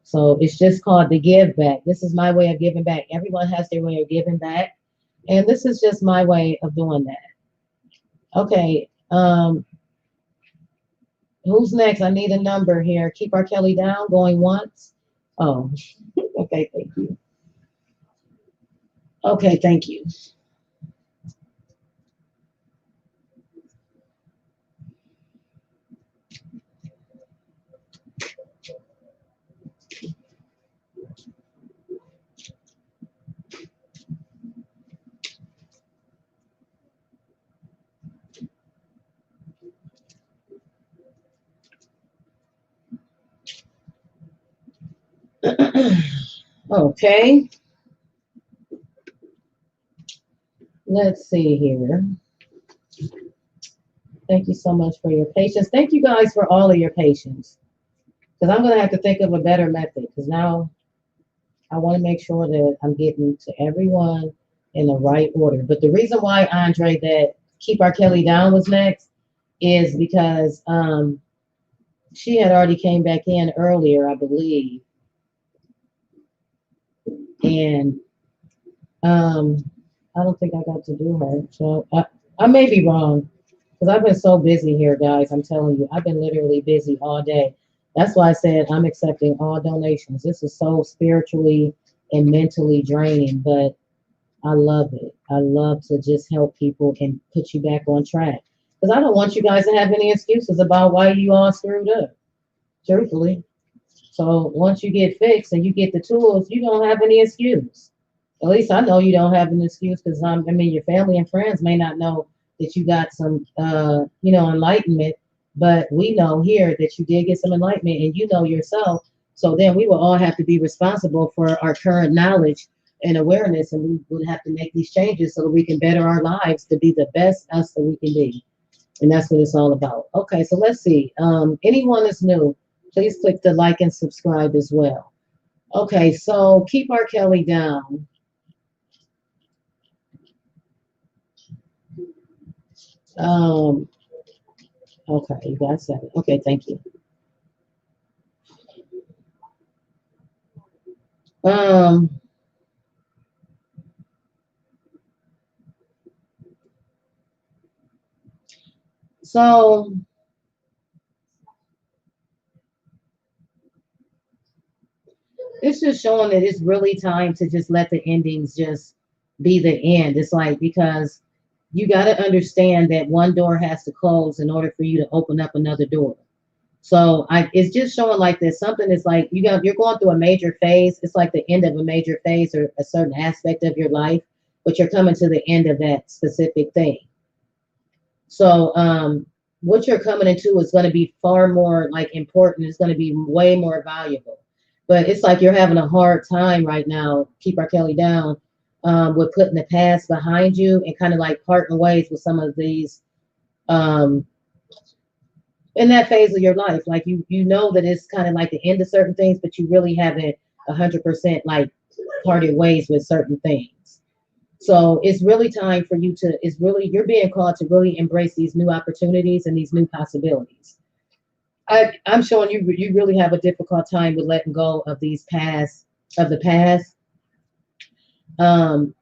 So it's just called the give back. This is my way of giving back. Everyone has their way of giving back. And this is just my way of doing that. Okay. Who's next? I need a number here. Keep R. Kelly down. Going once. Oh, okay. Thank you. Okay. Thank you. Okay. Let's see here. Thank you so much for your patience. Thank you guys for all of your patience. Because I'm going to have to think of a better method. Because now I want to make sure that I'm getting to everyone in the right order. But the reason why, Andre, that Keep R. Kelly Down was next is because she had already came back in earlier, I believe. And I don't think I got to do her. So I may be wrong. Because I've been so busy here, guys. I'm telling you, I've been literally busy all day. That's why I said I'm accepting all donations. This is so spiritually and mentally draining, but I love it. I love to just help people and put you back on track. Because I don't want you guys to have any excuses about why you all screwed up, truthfully. So once you get fixed and you get the tools, you don't have any excuse. At least I know you don't have an excuse because I mean, your family and friends may not know that you got some, enlightenment But we know here that you did get some enlightenment and you know yourself. So then we will all have to be responsible for our current knowledge and awareness, and we would have to make these changes so that we can better our lives to be the best us that we can be. And that's what it's all about. Okay, so let's see. Anyone that's new, please click the like and subscribe as well. Okay, so keep R. Kelly down. Um, okay, you got 7. Okay, thank you. Um, so it's just showing that it's really time to just let the endings just be the end. It's like, because you got to understand that one door has to close in order for you to open up another door. So it's just showing like this. Something is like you're going through a major phase. It's like the end of a major phase or a certain aspect of your life, but you're coming to the end of that specific thing. So what you're coming into is going to be far more like important. It's going to be way more valuable. But it's like you're having a hard time right now. Keep R. Kelly down, with putting the past behind you and kind of like parting ways with some of these, um, in that phase of your life. Like you know that it's kind of like the end of certain things, but you really haven't 100% like parted ways with certain things. So it's really time for you to, it's really, you're being called to really embrace these new opportunities and these new possibilities. I'm showing you, you really have a difficult time with letting go of these past, of the past. Um,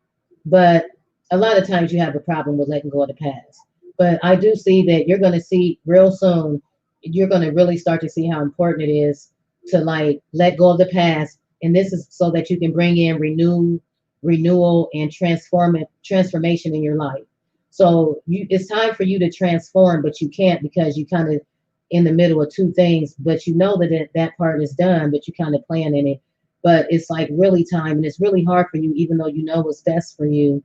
but a lot of times you have a problem with letting go of the past. But I do see that you're going to see real soon, you're going to really start to see how important it is to like let go of the past. And this is so that you can bring in renewal and transformation in your life. So it's time for you to transform, but you can't because you kind of in the middle of two things, but you know that that part is done, but you kind of plan in it. But it's like really time, and it's really hard for you, even though you know what's best for you.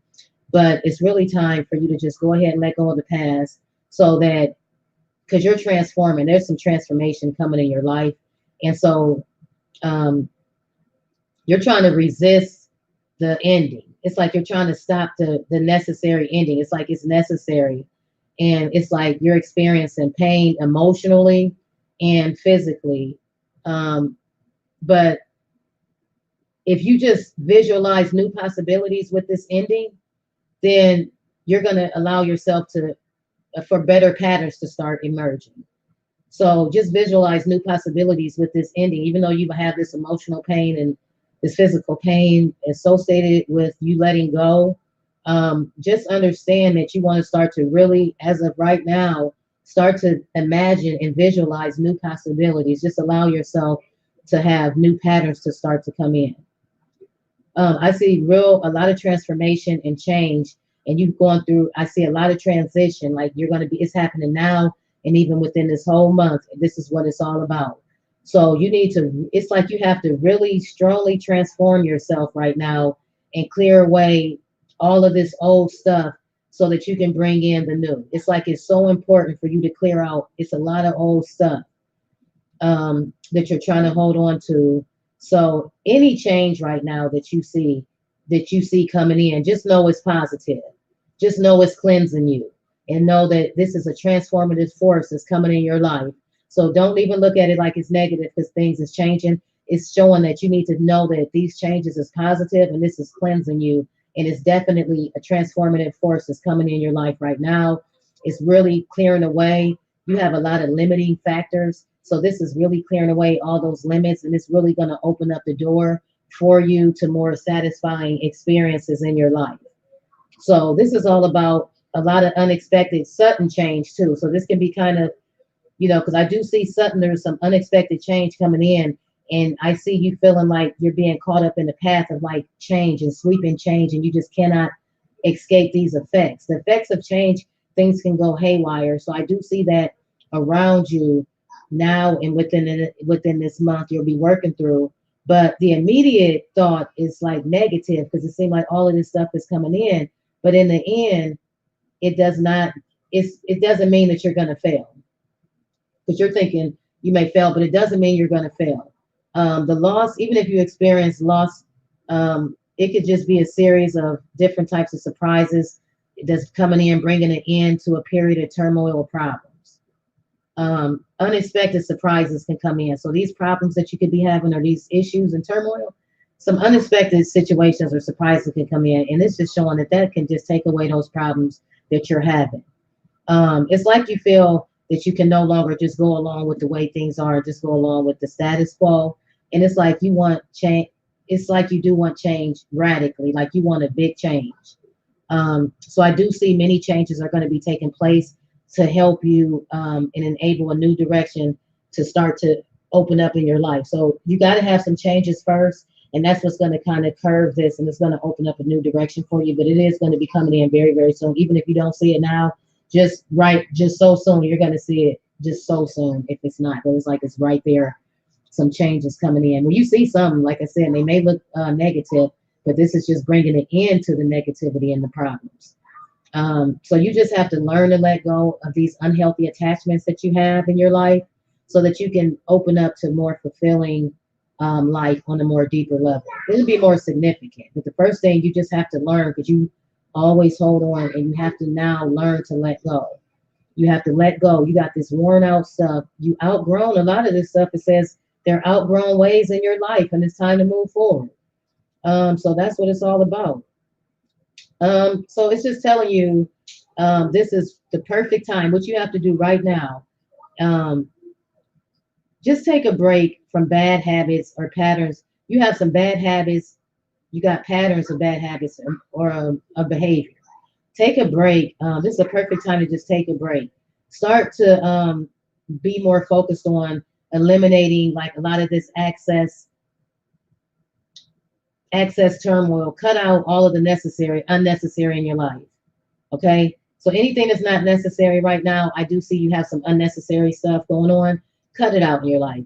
But it's really time for you to just go ahead and let go of the past so that, because you're transforming, there's some transformation coming in your life. And so um, you're trying to resist the ending. It's like you're trying to stop the necessary ending. It's like it's necessary. And it's like you're experiencing pain emotionally and physically. Um, but if you just visualize new possibilities with this ending, then you're going to allow yourself to, for better patterns to start emerging. So just visualize new possibilities with this ending, even though you have this emotional pain and this physical pain associated with you letting go. Just understand that you want to start to really, as of right now, start to imagine and visualize new possibilities. Just allow yourself to have new patterns to start to come in. I see a lot of transformation and change, and you've gone through. I see a lot of transition. Like you're going to be, it's happening now, and even within this whole month, this is what it's all about. So you need to. It's like you have to really strongly transform yourself right now and clear away all of this old stuff so that you can bring in the new. It's like it's so important for you to clear out. It's a lot of old stuff that you're trying to hold on to. So any change right now that you see coming in, just know it's positive. Just know it's cleansing you, and know that this is a transformative force that's coming in your life. So don't even look at it like it's negative because things is changing. It's showing that you need to know that these changes is positive and this is cleansing you. And it's definitely a transformative force that's coming in your life right now. It's really clearing away. You have a lot of limiting factors. So this is really clearing away all those limits, and it's really going to open up the door for you to more satisfying experiences in your life. So this is all about a lot of unexpected sudden change too. So this can be kind of, because I do see sudden, there's some unexpected change coming in, and I see you feeling like you're being caught up in the path of like change and sweeping change, and you just cannot escape these effects. The effects of change, things can go haywire. So I do see that around you now, and within this month you'll be working through. But the immediate thought is like negative because it seems like all of this stuff is coming in, but in the end, it does not. It doesn't mean that you're going to fail. because you're thinking you may fail, but it doesn't mean you're going to fail. The loss, even if you experience loss, it could just be a series of different types of surprises that's coming in, bringing an end to a period of turmoil or problems. Unexpected surprises can come in. So these problems that you could be having, or these issues and turmoil, some unexpected situations or surprises can come in, and it's just showing that that can just take away those problems that you're having. It's like you feel that you can no longer just go along with the way things are, just go along with the status quo. And it's like you want change. It's like you do want change radically, like you want a big change. So I do see many changes are going to be taking place to help you and enable a new direction to start to open up in your life. So you got to have some changes first, and that's what's going to kind of curve this, and it's going to open up a new direction for you. But it is going to be coming in very, very soon. Even if you don't see it now, just so soon, you're going to see it just so soon. If it's not, but it's like it's right there. Some changes coming in. When you see something, like I said, they may look negative, but this is just bringing an end to the negativity and the problems. So you just have to learn to let go of these unhealthy attachments that you have in your life so that you can open up to more fulfilling life on a more deeper level. It'll be more significant. But the first thing you just have to learn, because you always hold on, and you have to now learn to let go. You have to let go. You got this worn out stuff. You outgrown a lot of this stuff. It says they're outgrown ways in your life, and it's time to move forward. So that's what it's all about. So it's just telling you this is the perfect time. What you have to do right now, um, just take a break from bad habits or patterns. You have some bad habits. You got patterns of bad habits or of behavior. Take a break. This is a perfect time to just take a break. Start to be more focused on eliminating like a lot of this access turmoil. Cut out all of the unnecessary in your life. Okay. So anything that's not necessary right now, I do see you have some unnecessary stuff going on. Cut it out in your life.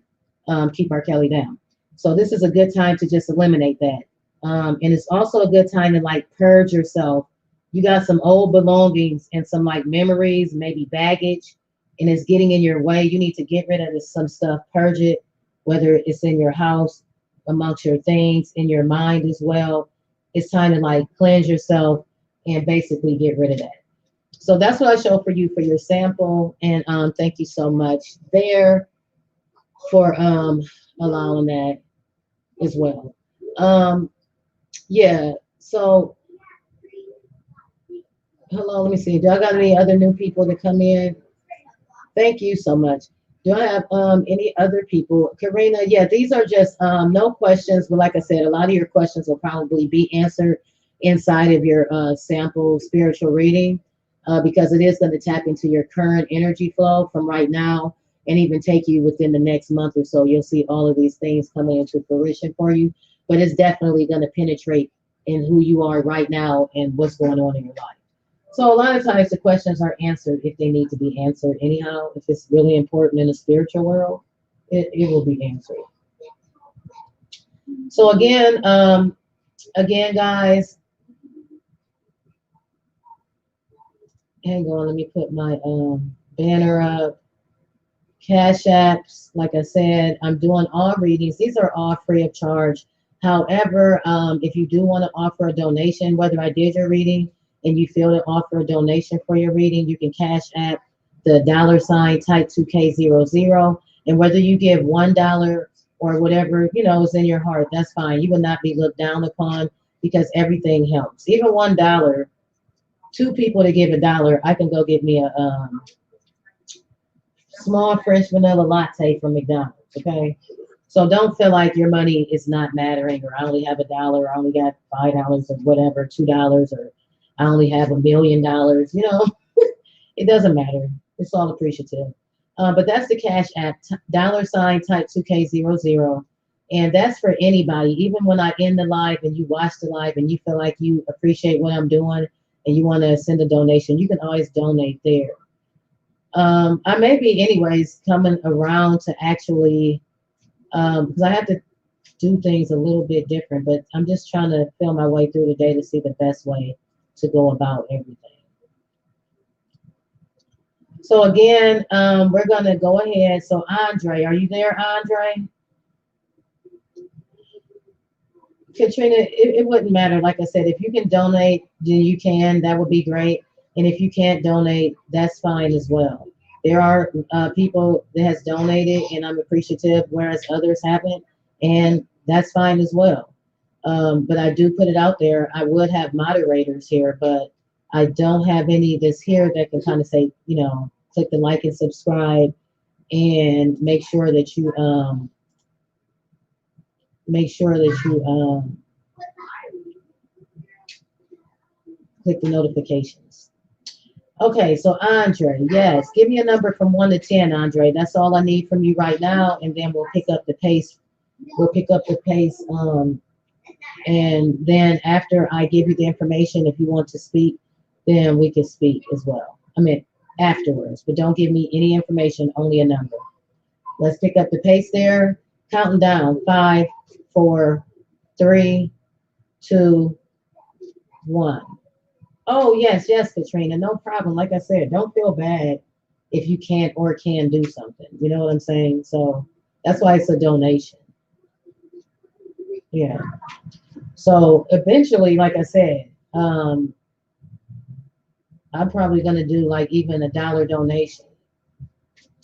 Keep R. Kelly down. So this is a good time to just eliminate that. And it's also a good time to like purge yourself. You got some old belongings and some like memories, maybe baggage, and it's getting in your way. You need to get rid of some stuff, purge it, whether it's in your house, amongst your things, in your mind as well. It's time to like cleanse yourself and basically get rid of that. So that's what I show for you for your sample. And thank you so much there for allowing that as well. Yeah, so hello, let me see. Do I got any other new people that come in? Thank you so much. Do I have any other people? Karina, yeah, these are just no questions, but like I said, a lot of your questions will probably be answered inside of your sample spiritual reading because it is going to tap into your current energy flow from right now and even take you within the next month or so. You'll see all of these things coming into fruition for you, but it's definitely going to penetrate in who you are right now and what's going on in your life. So a lot of times the questions are answered if they need to be answered anyhow. If it's really important in the spiritual world, it will be answered. So again, guys, hang on, let me put my banner up. Cash apps, like I said, I'm doing all readings. These are all free of charge. However, if you do want to offer a donation, whether I did your reading and you feel to offer a donation for your reading, you can cash app the $ type 2K00. And whether you give $1 or whatever, is in your heart, that's fine. You will not be looked down upon because everything helps. Even $1, two people to give $1, I can go get me a small French vanilla latte from McDonald's. Okay. So don't feel like your money is not mattering, or I only have $1, or I only got $5 or whatever, $2, or I only have $1 million. It doesn't matter. It's all appreciative. But that's the cash app, $ type 2K00. And that's for anybody. Even when I end the live and you watch the live and you feel like you appreciate what I'm doing and you want to send a donation, you can always donate there. I may be anyways coming around to actually, because I have to do things a little bit different, but I'm just trying to feel my way through the day to see the best way to go about everything. So again, we're gonna go ahead. So Andre, are you there, Andre? Katrina, it wouldn't matter. Like I said, if you can donate, then you can. That would be great. And if you can't donate, that's fine as well. There are people that has donated, and I'm appreciative, whereas others haven't, and that's fine as well. But I do put it out there. I would have moderators here, but I don't have any that's here that can kind of say, click the like and subscribe, and make sure that you click the notifications. Okay, so Andre, yes, give me a number from 1 to 10, Andre. That's all I need from you right now, and then we'll pick up the pace. We'll pick up the pace, and then after I give you the information, if you want to speak, then we can speak as well. I mean, afterwards, but don't give me any information, only a number. Let's pick up the pace there. Counting down: 5, 4, 3, 2, 1. Oh, yes, yes, Katrina, no problem. Like I said, don't feel bad if you can't or can do something. You know what I'm saying? So that's why it's a donation. Yeah. So eventually, like I said, I'm probably going to do like even $1 donation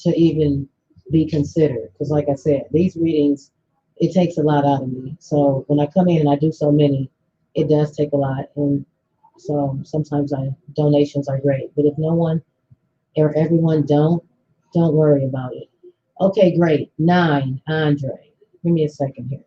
to even be considered. Because, like I said, these readings, it takes a lot out of me. So when I come in and I do so many, it does take a lot. And so sometimes donations are great. But if no one or everyone don't worry about it. Okay, great. 9, Andre. Give me a second here.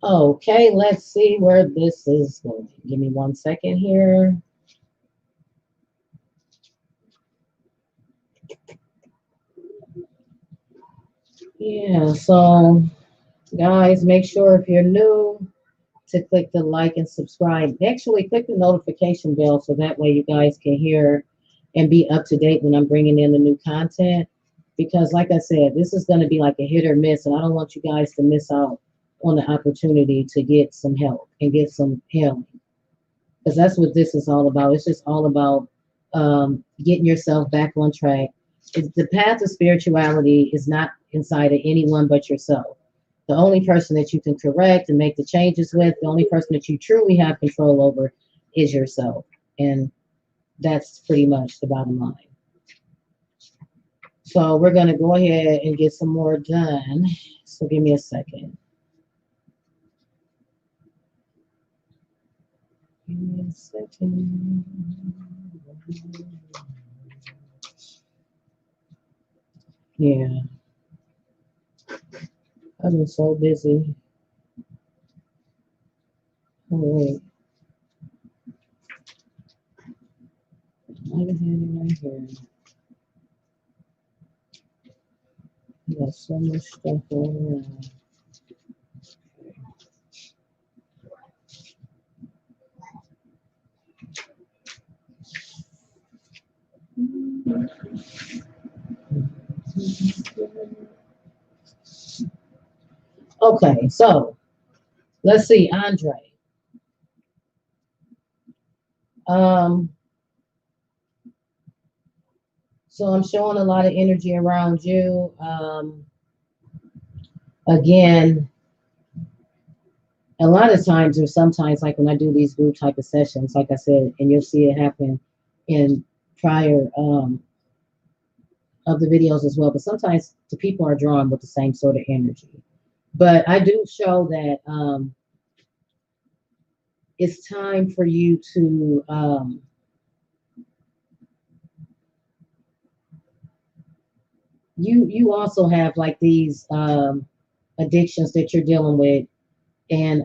Okay, let's see where this is going. Give me 1 second here. Yeah, so guys, make sure if you're new to click the like and subscribe. Actually, click the notification bell so that way you guys can hear and be up to date when I'm bringing in the new content. Because, like I said, this is going to be like a hit or miss, and I don't want you guys to miss out on the opportunity to get some help and get some healing. Because that's what this is all about. It's just all about getting yourself back on track. The path of spirituality is not inside of anyone but yourself. The only person that you can correct and make the changes with, the only person that you truly have control over is yourself. And that's pretty much the bottom line. So we're going to go ahead and get some more done. So give me a second. Give me a second. Yeah. I've been so busy. Oh, wait. I have it right here. I got so much stuff going on. Okay, so let's see, Andre. Um, so I'm showing a lot of energy around you. Again, a lot of times or sometimes like when I do these group type of sessions, like I said, and you'll see it happen in prior of the videos as well, but sometimes the people are drawn with the same sort of energy. But I do show that it's time for you to you also have like these addictions that you're dealing with, and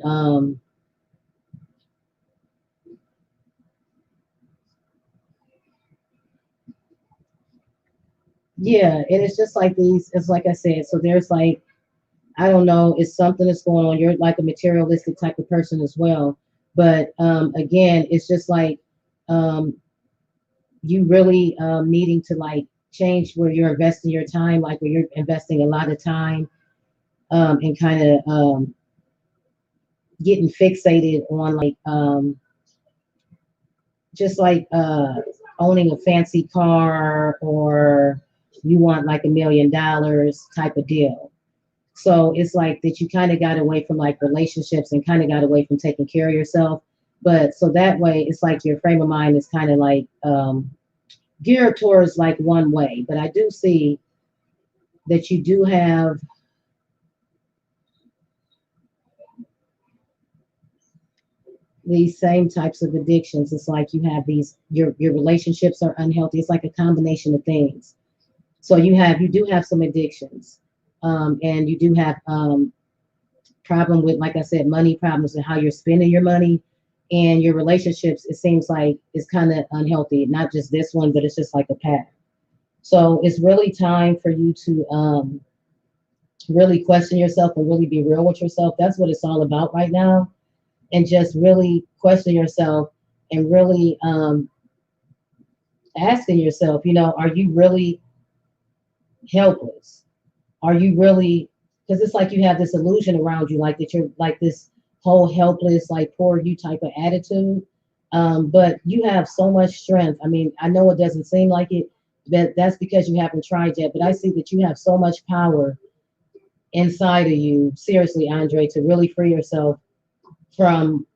Yeah, and it's just like these. It's like I said. So there's like, I don't know, it's something that's going on. You're like a materialistic type of person as well. But again, it's just like um, you really needing to like change where you're investing your time, like where you're investing a lot of time and kind of getting fixated on like just like owning a fancy car or you want like $1 million type of deal. So it's like that you kind of got away from like relationships and kind of got away from taking care of yourself. But so that way, it's like your frame of mind is kind of like geared towards like one way. But I do see that you do have these same types of addictions. It's like you have these your relationships are unhealthy. It's like a combination of things. So you do have some addictions, and you do have problem with, like I said, money problems and how you're spending your money and your relationships. It seems like it's kind of unhealthy. Not just this one, but it's just like a pattern. So it's really time for you to really question yourself and really be real with yourself. That's what it's all about right now. And just really question yourself and really asking yourself, are you really helpless? Are you really, because it's like you have this illusion around you, like that you're like this whole helpless, like poor you type of attitude. But you have so much strength. I mean, I know it doesn't seem like it, but that's because you haven't tried yet. But I see that you have so much power inside of you, seriously, Andre, to really free yourself from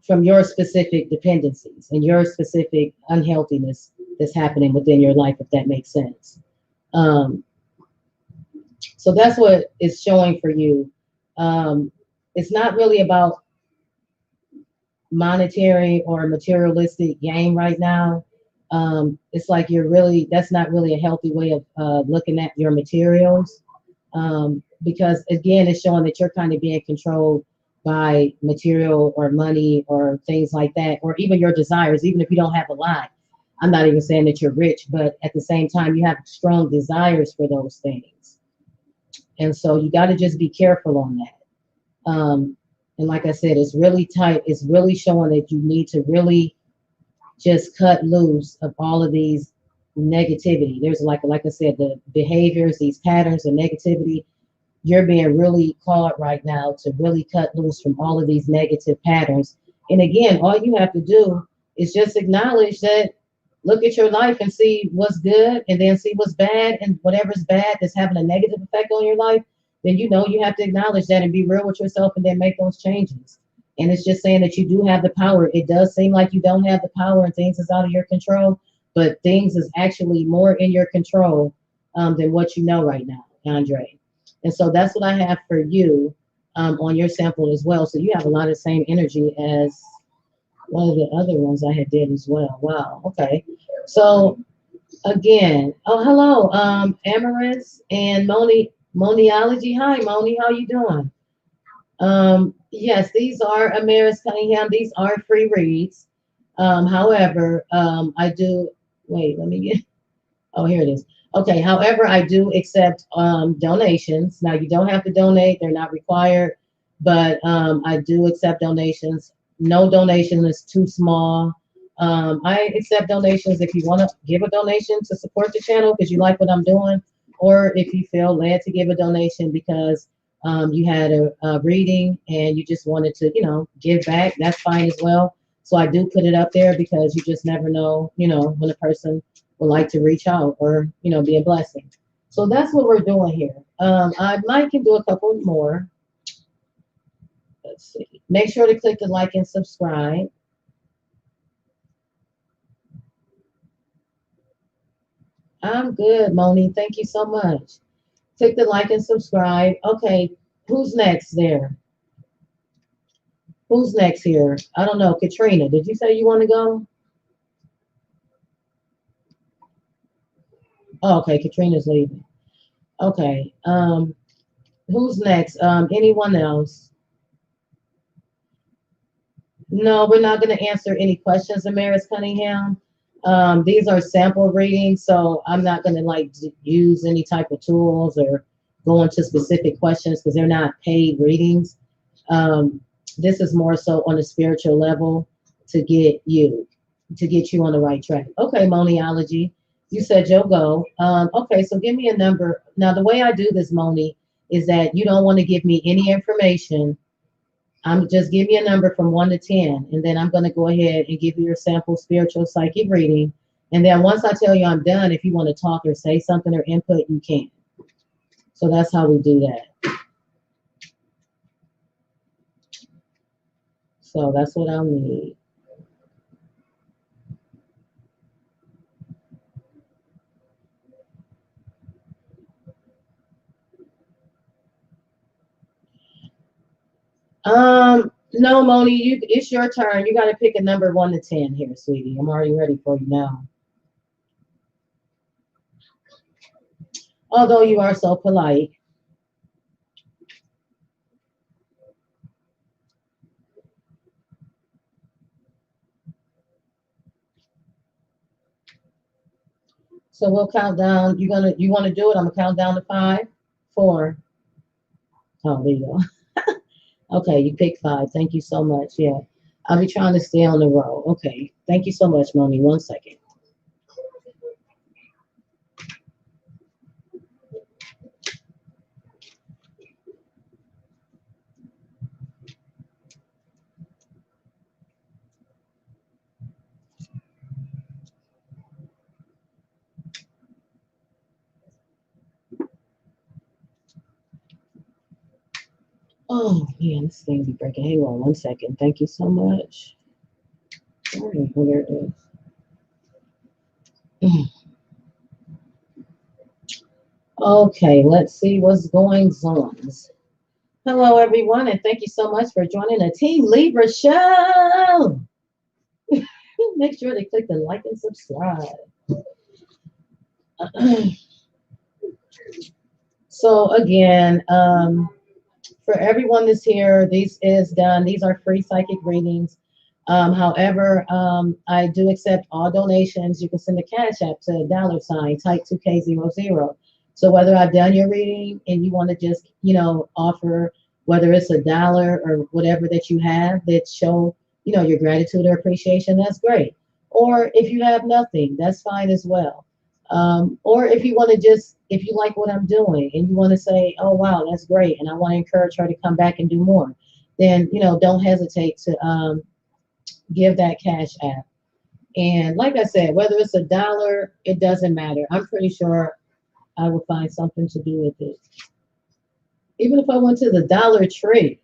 your specific dependencies and your specific unhealthiness that's happening within your life, if that makes sense. Um, so that's what it's showing for you. It's not really about monetary or materialistic gain right now. It's like that's not really a healthy way of looking at your materials, because again, it's showing that you're kind of being controlled by material or money or things like that, or even your desires, even if you don't have a lot. I'm not even saying that you're rich, but at the same time, you have strong desires for those things. And so you got to just be careful on that. And like I said, it's really tight. It's really showing that you need to really just cut loose of all of these negativity. There's like I said, the behaviors, these patterns of negativity. You're being really called right now to really cut loose from all of these negative patterns. And again, all you have to do is just acknowledge that, look at your life and see what's good and then see what's bad, and whatever's bad that's having a negative effect on your life, then you have to acknowledge that and be real with yourself and then make those changes. And it's just saying that you do have the power. It does seem like you don't have the power and things is out of your control, but things is actually more in your control than what you know right now, Andre. And so that's what I have for you on your sample as well. So you have a lot of the same energy as one of the other ones I had did as well. Wow. Okay. So again, oh hello, Amaris and Moniology. Hi, Moni. How you doing? Yes, these are Amaris Cunningham. These are free reads. However, I do. Wait, let me get. Oh, here it is. Okay. However, I do accept donations. Now, you don't have to donate; they're not required. But I do accept donations. No donation is too small. I accept donations if you want to give a donation to support the channel because you like what I'm doing, or if you feel led to give a donation because you had a reading and you just wanted to, give back. That's fine as well. So I do put it up there because you just never know, when a person would like to reach out or be a blessing. So that's what we're doing here. I might can do a couple more. Let's see. Make sure to click the like and subscribe. I'm good, Moni. Thank you so much. Click the like and subscribe. Okay, who's next there? Who's next here? I don't know. Katrina, did you say you want to go? Oh, okay, Katrina's leaving. Okay. Who's next? Anyone else? No, we're not going to answer any questions, Amaris Cunningham. These are sample readings, so I'm not going to like use any type of tools or go into specific questions because they're not paid readings. Um, this is more so on a spiritual level to get you on the right track. Okay, Moniology, you said you'll go. Okay, so give me a number. Now, the way I do this, Moni, is that you don't want to give me any information. I'm just give me a number from 1 to 10, and then I'm going to go ahead and give you your sample spiritual psychic reading. And then once I tell you I'm done, if you want to talk or say something or input, you can. So that's how we do that. So that's what I'll need. No, Moni, it's your turn. You got to pick a number 1 to 10 here, sweetie. I'm already ready for you now. Although you are so polite. So we'll count down. You want to do it? I'm gonna count down to 5, 4. Oh, there you go. Okay, you picked 5. Thank you so much. Yeah, I'll be trying to stay on the roll. Okay, thank you so much, Moni. 1 second. Oh man, this thing be breaking. Hang on 1 second. Thank you so much. All right, where it is. Okay, let's see what's going on. Hello, everyone, and thank you so much for joining the Team Libra show. Make sure to click the like and subscribe. So again, for everyone that's here, this is done. These are free psychic readings. However, I do accept all donations. You can send a cash app to $ type 2K00. So whether I've done your reading and you want to just, offer whether it's $1 or whatever that you have that show, your gratitude or appreciation, that's great. Or if you have nothing, that's fine as well. Or if you want to just, if you like what I'm doing and you want to say, oh, wow, that's great. And I want to encourage her to come back and do more, then, don't hesitate to give that cash app. And like I said, whether it's $1, it doesn't matter. I'm pretty sure I will find something to do with it. Even if I went to the Dollar Tree,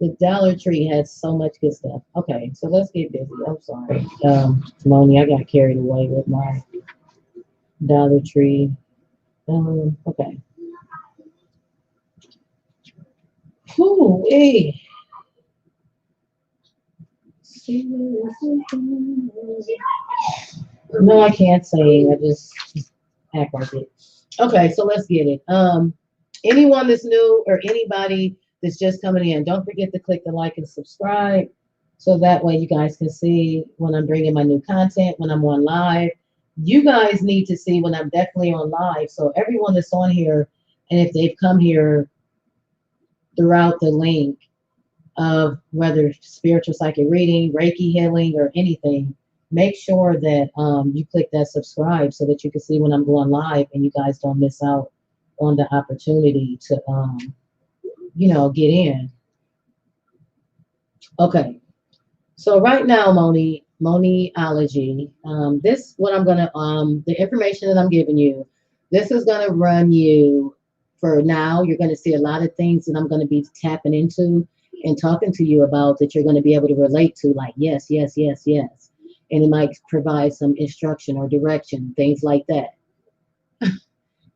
the Dollar Tree has so much good stuff. Okay, so let's get busy. I'm sorry. Moni, I got carried away with my Dollar Tree. Okay. Whew, hey. No, I can't sing. I just act like it. Okay, so let's get it. Anyone that's new or anybody that's just coming in, don't forget to click the like and subscribe so that way you guys can see when I'm bringing my new content, when I'm on live. You guys need to see when I'm definitely on live. So everyone that's on here, and if they've come here throughout the link of whether spiritual psychic reading, Reiki healing, or anything, make sure that you click that subscribe so that you can see when I'm going live and you guys don't miss out on the opportunity to, get in. Okay. So right now, Moniology, this, what I'm going to, the information that I'm giving you, this is going to run you for now. You're going to see a lot of things that I'm going to be tapping into and talking to you about that you're going to be able to relate to, like, yes, yes, yes, yes. And it might provide some instruction or direction, things like that.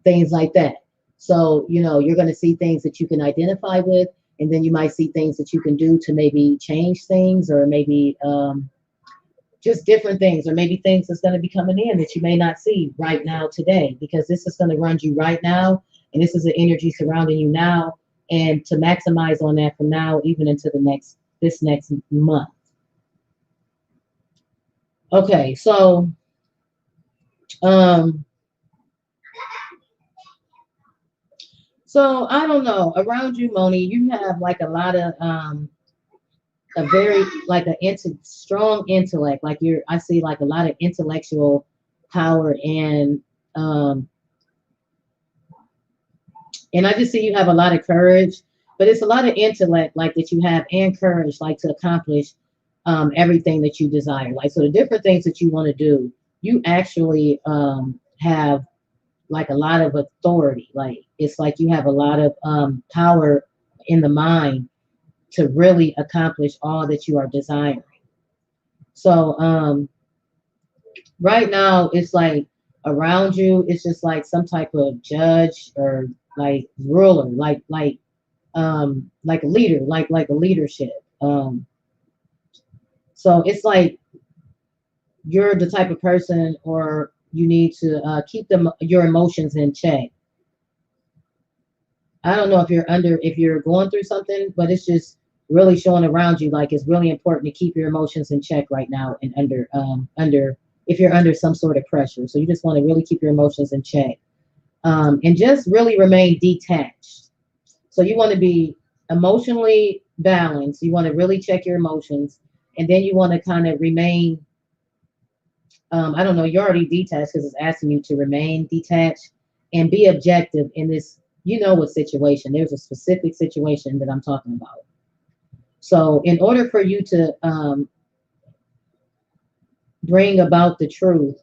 Things like that. So, you're going to see things that you can identify with, and then you might see things that you can do to maybe change things, or maybe just different things, or maybe things that's going to be coming in that you may not see right now today, because this is going to run you right now, and this is the energy surrounding you now, and to maximize on that from now even into this next month. Okay, um, so I don't know. Around you, Moni, you have like a lot of a very like a strong intellect. Like I see like a lot of intellectual power um, and I just see you have a lot of courage, but it's a lot of intellect like that you have and courage like to accomplish everything that you desire. Like so, the different things that you want to do, you actually have like a lot of authority. Like it's like you have a lot of power in the mind to really accomplish all that you are desiring. So right now it's like around you, it's just like some type of judge or like ruler, like a leader, like a leadership. So it's like you're the type of person, or you need to keep your emotions in check. I don't know if you're going through something, but it's just really showing around you like it's really important to keep your emotions in check right now and under if you're under some sort of pressure. So you just want to really keep your emotions in check and just really remain detached. So you want to be emotionally balanced. You want to really check your emotions, and then you want to kind of remain. I don't know. You're already detached because it's asking you to remain detached and be objective in this. You know what situation? There's a specific situation that I'm talking about. So in order for you to bring about the truth,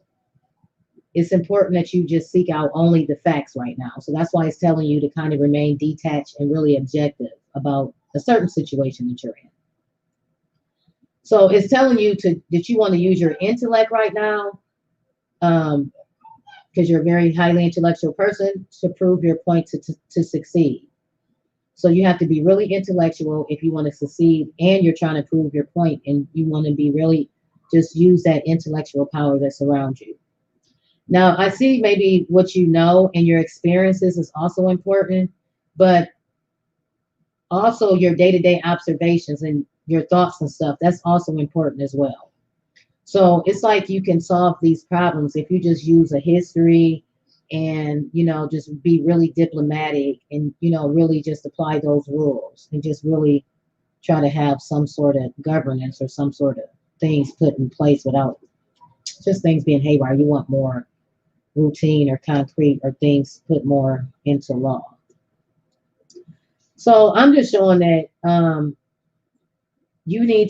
it's important that you just seek out only the facts right now. So that's why it's telling you to kind of remain detached and really objective about a certain situation that you're in. So it's telling you that you want to use your intellect right now, because you're a very highly intellectual person, to prove your point to succeed. So you have to be really intellectual if you want to succeed, and you're trying to prove your point, and you want to be really just use that intellectual power that's around you. Now, I see maybe what you know and your experiences is also important, but also your day-to-day observations and your thoughts and stuff, that's also important as well. So it's like you can solve these problems if you just use a history and, just be really diplomatic and, really just apply those rules and just really try to have some sort of governance or some sort of things put in place without just things being haywire. You want more routine or concrete or things put more into law. So I'm just showing that you need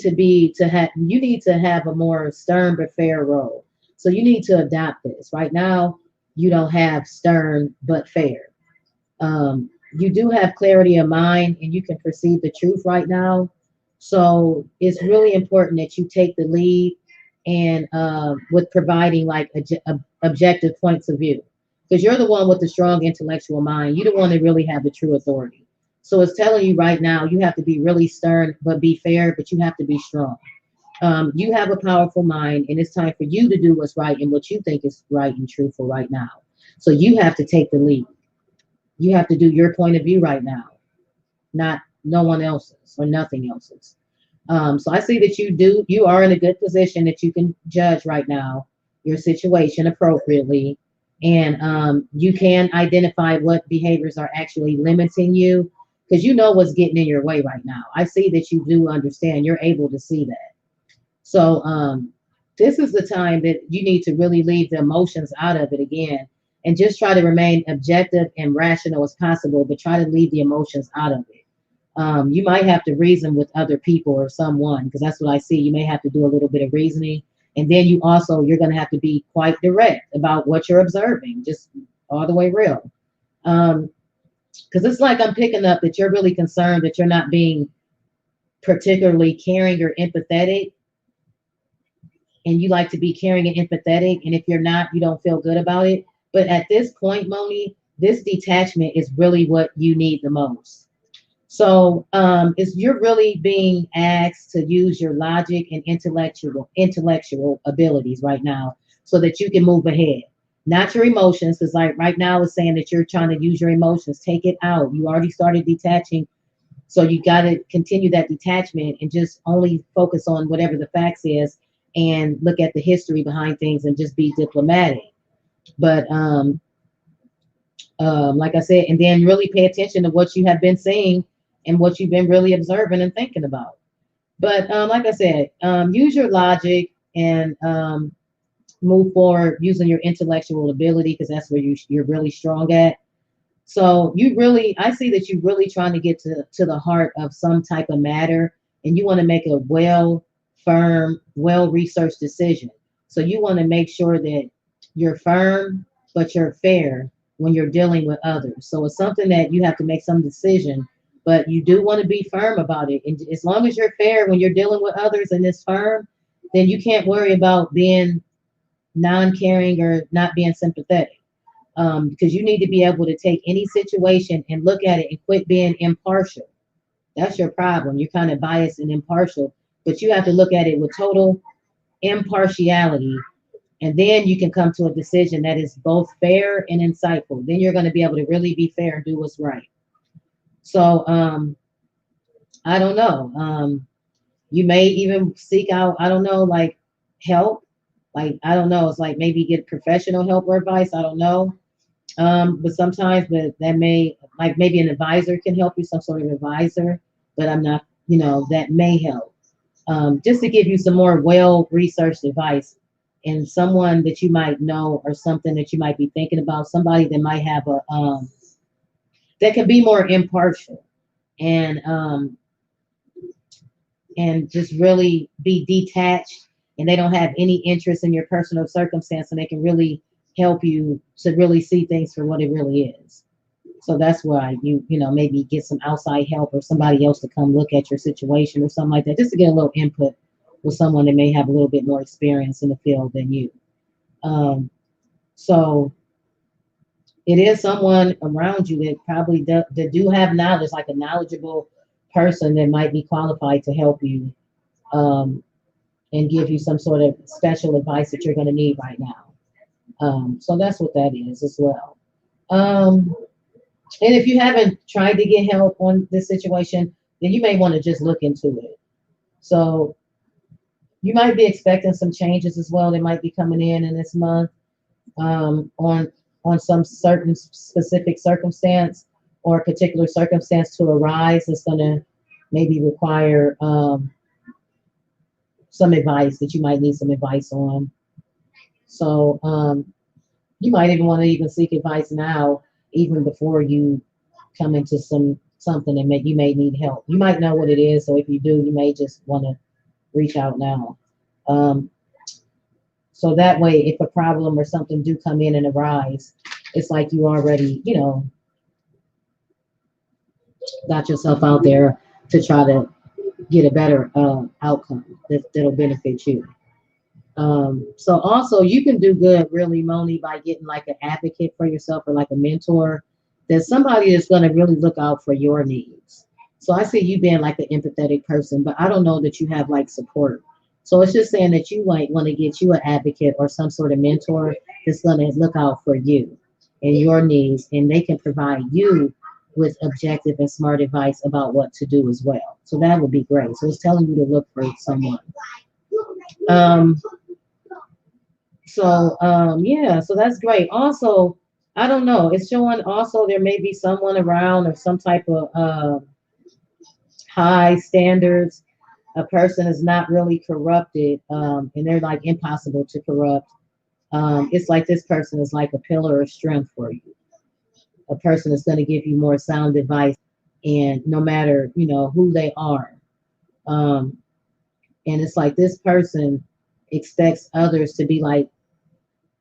to have a more stern but fair role. So you need to adopt this. Right now, you don't have stern but fair. You do have clarity of mind and you can perceive the truth right now. So it's really important that you take the lead and with providing like objective points of view, because you're the one with the strong intellectual mind. You don't want to really have the true authority. So it's telling you right now you have to be really stern but be fair, but you have to be strong. You have a powerful mind, and it's time for you to do what's right and what you think is right and truthful right now. So you have to take the lead. You have to do your point of view right now, not no one else's or nothing else's. So I see that you are in a good position that you can judge right now your situation appropriately. And you can identify what behaviors are actually limiting you, because you know what's getting in your way right now. I see that you do understand. You're able to see that. So this is the time that you need to really leave the emotions out of it again and just try to remain objective and rational as possible, but try to leave the emotions out of it. You might have to reason with other people or someone, because that's what I see. You may have to do a little bit of reasoning. And then you're going to have to be quite direct about what you're observing, just all the way real. Because it's like I'm picking up that you're really concerned that you're not being particularly caring or empathetic, and you like to be caring and empathetic. And if you're not, you don't feel good about it. But at this point, Moni, this detachment is really what you need the most. So is you're really being asked to use your logic and intellectual abilities right now so that you can move ahead. Not your emotions, because like right now it's saying that you're trying to use your emotions. Take it out. You already started detaching. So you got to continue that detachment and just only focus on whatever the facts is and look at the history behind things and just be diplomatic. But like I said, and then really pay attention to what you have been seeing and what you've been really observing and thinking about. But like I said, use your logic and move forward using your intellectual ability because that's where you're really strong at. So you really, I see that you're really trying to get to the heart of some type of matter, and you want to make a well, firm, well researched decision. So you want to make sure that you're firm, but you're fair when you're dealing with others. So it's something that you have to make some decision, but you do want to be firm about it. And as long as you're fair when you're dealing with others and it's firm, then you can't worry about being non-caring or not being sympathetic, because you need to be able to take any situation and look at it and quit being impartial. That's your problem. You're kind of biased and impartial, but you have to look at it with total impartiality, and then you can come to a decision that is both fair and insightful. Then you're going to be able to really be fair and do what's right. So I don't know. You may even seek out, I don't know, like help. Like I don't know, it's like maybe get professional help or advice. I don't know. But sometimes that may, like maybe an advisor can help you, some sort of advisor, but I'm not, that may help. Just to give you some more well researched advice and someone that you might know or something that you might be thinking about, somebody that might have that can be more impartial and just really be detached, and they don't have any interest in your personal circumstance, and they can really help you to really see things for what it really is. So that's why maybe get some outside help or somebody else to come look at your situation or something like that, just to get a little input with someone that may have a little bit more experience in the field than you. So it is someone around you that probably that do have knowledge, like a knowledgeable person that might be qualified to help you, and give you some sort of special advice that you're going to need right now. So that's what that is as well. And if you haven't tried to get help on this situation, then you may want to just look into it. So you might be expecting some changes as well that might be coming in this month, on some certain specific circumstance or a particular circumstance to arise that's going to maybe require some advice that you might need some advice on. So you might even want to even seek advice now, even before you come into something and you may need help. You might know what it is, so if you do, you may just want to reach out now. So that way, if a problem or something do come in and arise, it's like you already, got yourself out there to try to get a better outcome that'll benefit you. So also you can do good really, Moni, by getting like an advocate for yourself or like a mentor. There's somebody that's going to really look out for your needs. So I see you being like an empathetic person, but I don't know that you have like support. So it's just saying that you might want to get you an advocate or some sort of mentor that's going to look out for you and your needs, and they can provide you with objective and smart advice about what to do as well. So that would be great. So it's telling you to look for someone. Um, yeah, so that's great. Also, I don't know. It's showing also there may be someone around or some type of high standards. A person is not really corrupted, and they're like impossible to corrupt. It's like this person is like a pillar of strength for you. A person is going to give you more sound advice, and no matter who they are, um, and it's like this person expects others to be like,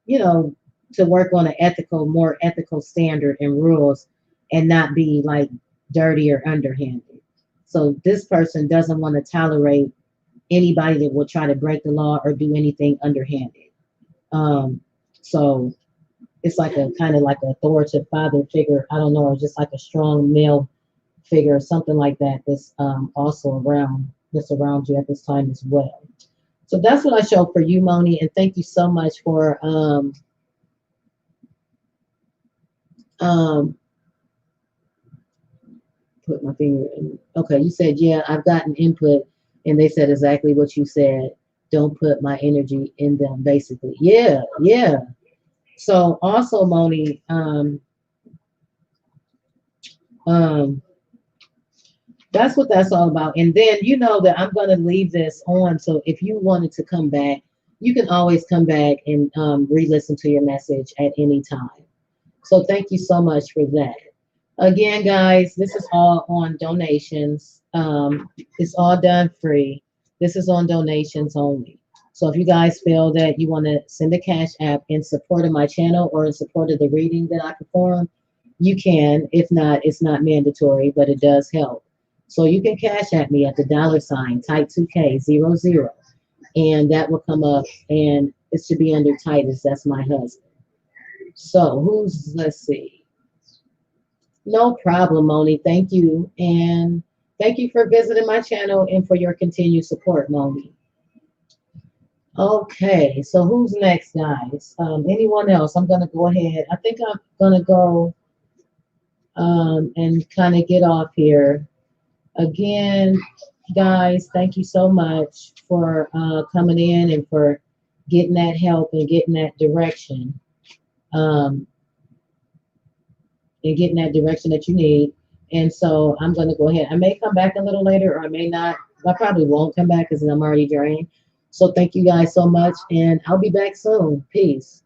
you know, to work on an more ethical standard and rules, and not be like dirty or underhanded. So this person doesn't want to tolerate anybody that will try to break the law or do anything underhanded. So it's like a kind of like an authoritative father figure. I don't know, or just like a strong male figure or something like that that's also around you at this time as well. So that's what I show for you, Moni, and thank you so much for um, put my finger in. Okay, you said, yeah, I've gotten input, and they said exactly what you said. don't put my energy in them, basically. Yeah, yeah. So also, Moni, um, that's what that's all about. And then you know that I'm gonna leave this on. So if you wanted to come back, you can always come back and re-listen to your message at any time. So thank you so much for that. Again, guys, this is all on donations. It's all done free. This is on donations only. So if you guys feel that you want to send a cash app in support of my channel or in support of the reading that I perform, you can. If not, it's not mandatory, but it does help. So you can cash at me at the dollar sign type 2K00, and that will come up, and it should be under Titus. That's my husband. So let's see. No problem, Moni. Thank you. And thank you for visiting my channel and for your continued support, Moni. Okay, so who's next, guys? Anyone else? I'm going to go ahead. I think I'm going to go and kind of get off here. Again, guys, thank you so much for coming in and for getting that help and getting that direction. Um, and getting that direction that you need. And so I'm going to go ahead. I may come back a little later, or I may not. I probably won't come back because I'm already drained. So thank you guys so much, and I'll be back soon. Peace.